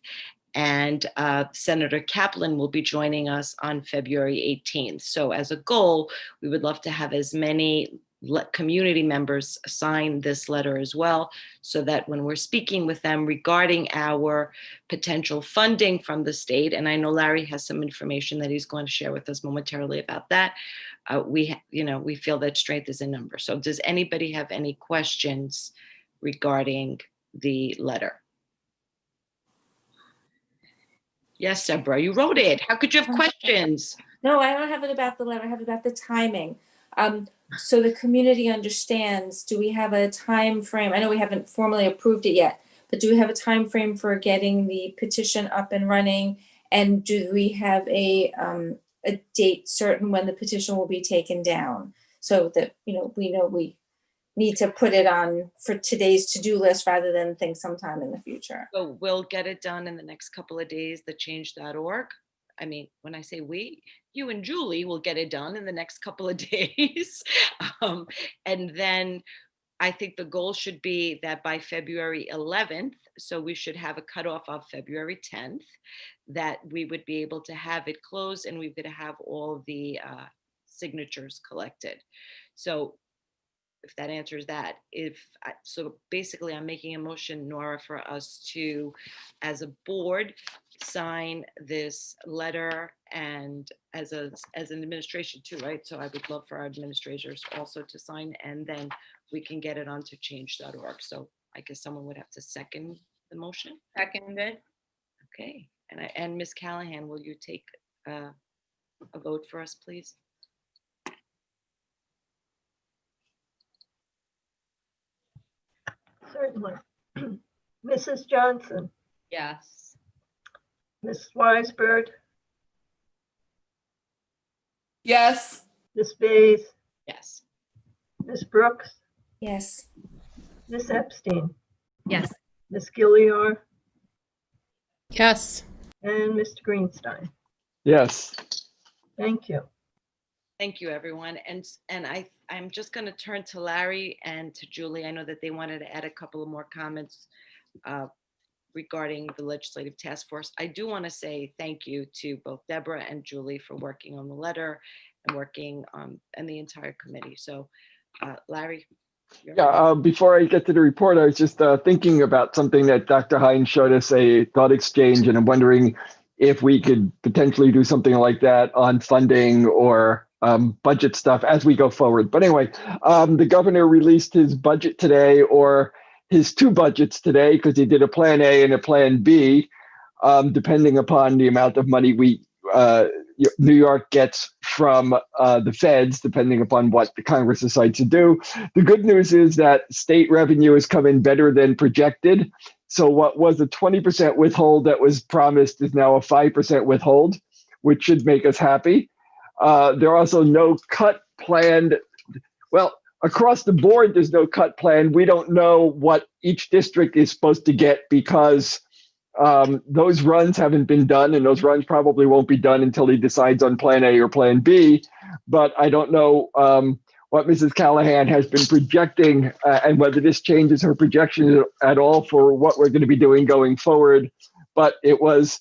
And Senator Kaplan will be joining us on February 18th. So as a goal, we would love to have as many let community members sign this letter as well, so that when we're speaking with them regarding our potential funding from the state, and I know Larry has some information that he's going to share with us momentarily about that, we feel that strength is in numbers. So does anybody have any questions regarding the letter? Yes, Deborah, you wrote it. How could you have questions? No, I don't have it about the letter. I have it about the timing. So the community understands, do we have a time frame? I know we haven't formally approved it yet, but do we have a time frame for getting the petition up and running? And do we have a date certain when the petition will be taken down? So that, we know we need to put it on for today's to-do list rather than think sometime in the future. So we'll get it done in the next couple of days, the change.org. I mean, when I say we, you and Julie will get it done in the next couple of days. And then I think the goal should be that by February 11th, so we should have a cutoff of February 10th, that we would be able to have it closed and we would have all the signatures collected. So if that answers that, so basically I'm making a motion, Nora, for us to, as a board, sign this letter, and as an administration too, right? So I would love for our administrators also to sign, and then we can get it onto change.org. So I guess someone would have to second the motion. Seconded. Okay, and Ms. Callahan, will you take a vote for us, please? Certainly. Mrs. Johnson, Yes. Ms. Weisberg, Yes. Ms. Bays, Yes. Ms. Brooks, Yes. Ms. Epstein, Yes. Ms. Gilliar, Yes. and Mr. Greenstein. Yes. Thank you. Thank you, everyone. And I'm just going to turn to Larry and to Julie. I know that they wanted to add a couple of more comments regarding the legislative task force. I do want to say thank you to both Deborah and Julie for working on the letter and working and the entire committee. So Larry. Yeah, before I get to the report, I was just thinking about something that Dr. Hines showed us, a thought exchange, and I'm wondering if we could potentially do something like that on funding or budget stuff as we go forward. But anyway, the governor released his budget today, or his two budgets today, because he did a plan A and a plan B, depending upon the amount of money New York gets from the feds, depending upon what the Congress decides to do. The good news is that state revenue has come in better than projected. So what was a 20% withhold that was promised is now a 5% withhold, which should make us happy. There are also no cut planned. Well, across the board, there's no cut plan. We don't know what each district is supposed to get because those runs haven't been done, and those runs probably won't be done until he decides on plan A or plan B. But I don't know what Mrs. Callahan has been projecting and whether this changes her projection at all for what we're going to be doing going forward. But it was,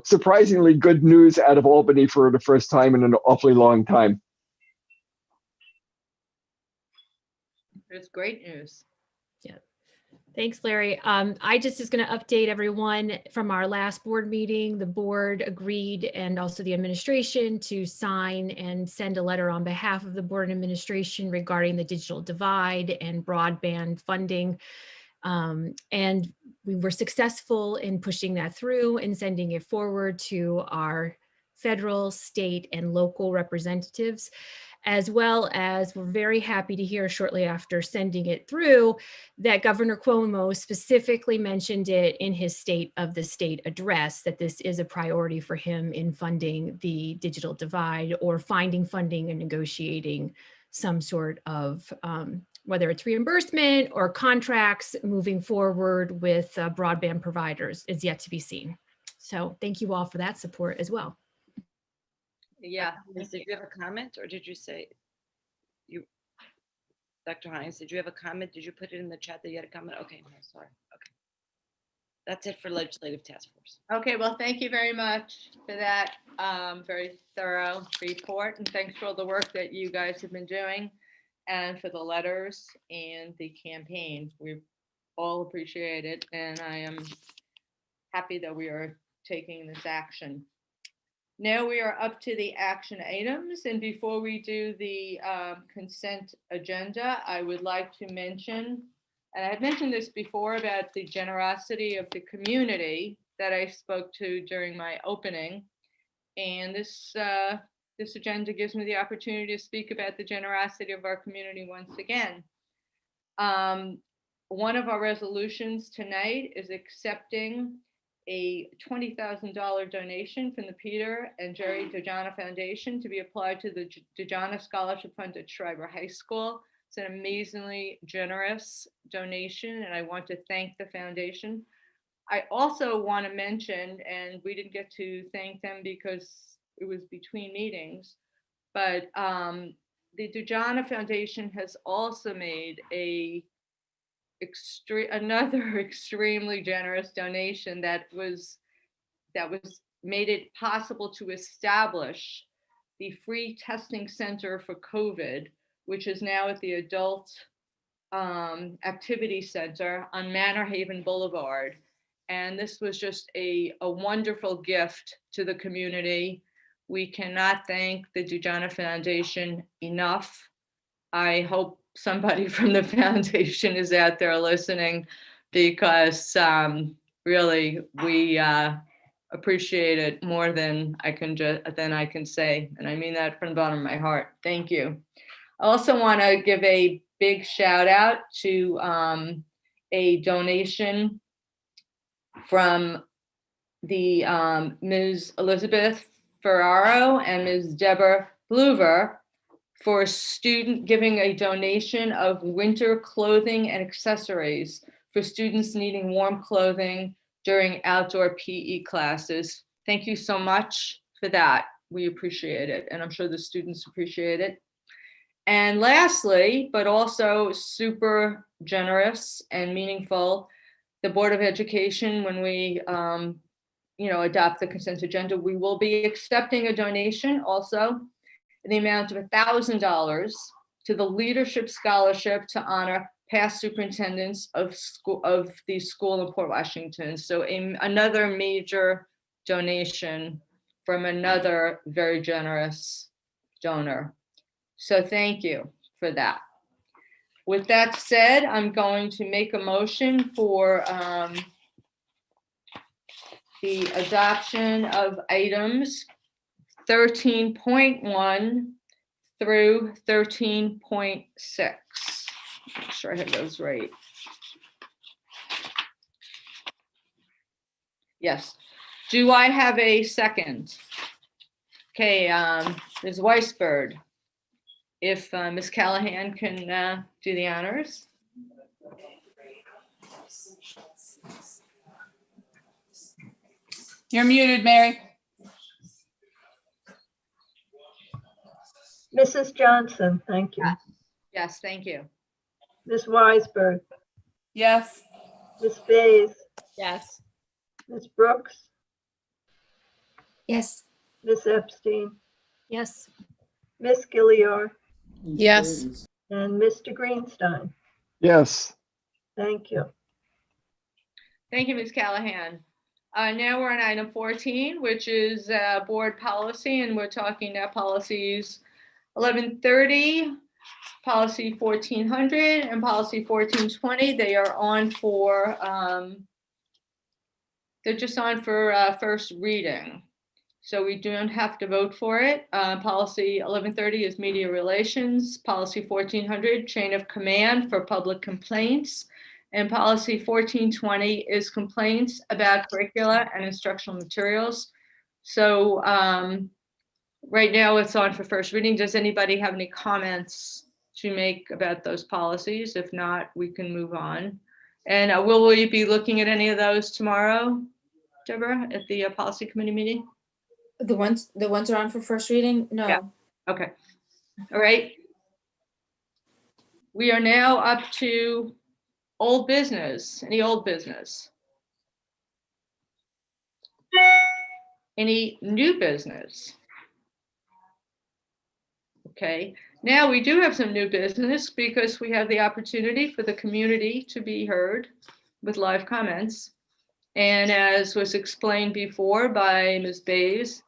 surprisingly good news out of Albany for the first time in an awfully long time. It's great news. Thanks, Larry. I just is going to update everyone from our last board meeting. The board agreed, and also the administration, to sign and send a letter on behalf of the board and administration regarding the digital divide and broadband funding. And we were successful in pushing that through and sending it forward to our federal, state, and local representatives, as well as we're very happy to hear shortly after sending it through that Governor Cuomo specifically mentioned it in his State of the State address, that this is a priority for him in funding the digital divide, or finding funding and negotiating some sort of, whether it's reimbursement or contracts moving forward with broadband providers, is yet to be seen. So thank you all for that support as well. Yeah. Did you have a comment, or did you say Dr. Hines, did you have a comment? Did you put it in the chat that you had a comment? Okay, no, sorry. Okay. That's it for Legislative Task Force. Okay, well, thank you very much for that very thorough report, and thanks for all the work that you guys have been doing. and for the letters and the campaign. We all appreciate it, and I am happy that we are taking this action. Now we are up to the action items, and before we do the consent agenda, I would like to mention, and I had mentioned this before about the generosity of the community that I spoke to during my opening. And this agenda gives me the opportunity to speak about the generosity of our community once again. One of our resolutions tonight is accepting a $20,000 donation from the Peter and Jerry Dojana Foundation to be applied to the Dojana Scholarship Fund at Schreiber High School. It's an amazingly generous donation, and I want to thank the foundation. I also want to mention, and we didn't get to thank them because it was between meetings, but the Dojana Foundation has also made another extremely generous donation that made it possible to establish the free testing center for COVID, which is now at the Adult Activity Center on Manor Haven Boulevard. And this was just a wonderful gift to the community. We cannot thank the Dojana Foundation enough. I hope somebody from the foundation is out there listening, because really we appreciate it more than I can say, and I mean that from the bottom of my heart. Thank you. I also want to give a big shout out to a donation from the Ms. Elizabeth Ferraro and Ms. Deborah Bluver for giving a donation of winter clothing and accessories for students needing warm clothing during outdoor PE classes. Thank you so much for that. We appreciate it, and I'm sure the students appreciate it. And lastly, but also super generous and meaningful, the Board of Education, when we adopt the consent agenda, we will be accepting a donation also in the amount of $1,000 to the Leadership Scholarship to honor past superintendents of the school in Port Washington. So another major donation from another very generous donor. So thank you for that. With that said, I'm going to make a motion for the adoption of items 13.1 through 13.6. Make sure I have those right. Yes. Do I have a second? Okay, Ms. Weisberg. If Ms. Callahan can do the honors. You're muted, Mary. Mrs. Johnson, thank you. Yes, thank you. Ms. Weisberg, Yes. Ms. Fays, Yes. Ms. Brooks, Yes. Ms. Epstein, Yes. Ms. Gilliard, Yes. and Mr. Greenstein. Yes. Thank you. Thank you, Ms. Callahan. Now we're on item 14, which is board policy, and we're talking about policies 1130, policy 1400, and policy 1420. They are on for, they're just on for first reading. So we don't have to vote for it. Policy 1130 is media relations. Policy 1400, chain of command for public complaints. And policy 1420 is complaints about curricula and instructional materials. So right now it's on for first reading. Does anybody have any comments to make about those policies? If not, we can move on. And will we be looking at any of those tomorrow, Deborah, at the policy committee meeting? The ones are on for first reading? No. Yeah. Okay. All right. We are now up to old business. Any old business? Any new business? Okay. Now we do have some new business because we have the opportunity for the community to be heard with live comments. And as was explained before by Ms. Bays,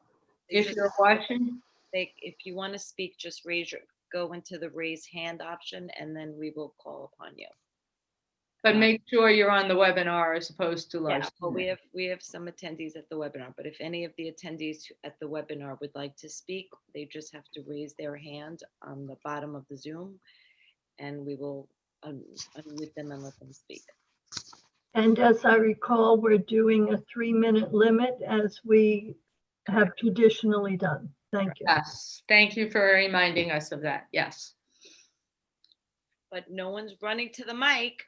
if you're watching, If you want to speak, just go into the raise hand option and then we will call upon you. but make sure you're on the webinar as opposed to live. Yeah, well, we have some attendees at the webinar, but if any of the attendees at the webinar would like to speak, they just have to raise their hand on the bottom of the Zoom and we will unmute them and let them speak. And as I recall, we're doing a 3-minute limit as we have traditionally done. Thank you. Yes, thank you for reminding us of that. Yes. But no one's running to the mic.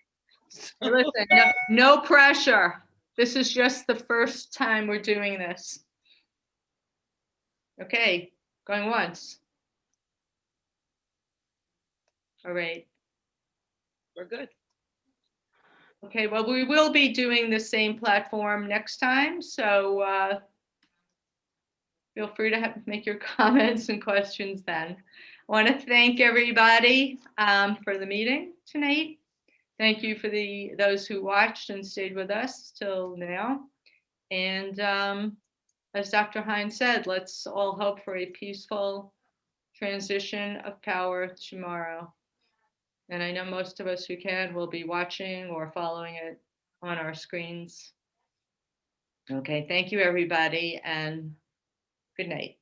Hey, listen, no pressure. This is just the first time we're doing this. Okay, going once. All right. We're good. Okay, well, we will be doing the same platform next time, so feel free to make your comments and questions then. I want to thank everybody for the meeting tonight. Thank you for those who watched and stayed with us till now. And as Dr. Hines said, let's all hope for a peaceful transition of power tomorrow. And I know most of us who can will be watching or following it on our screens. Okay, thank you, everybody, and good night.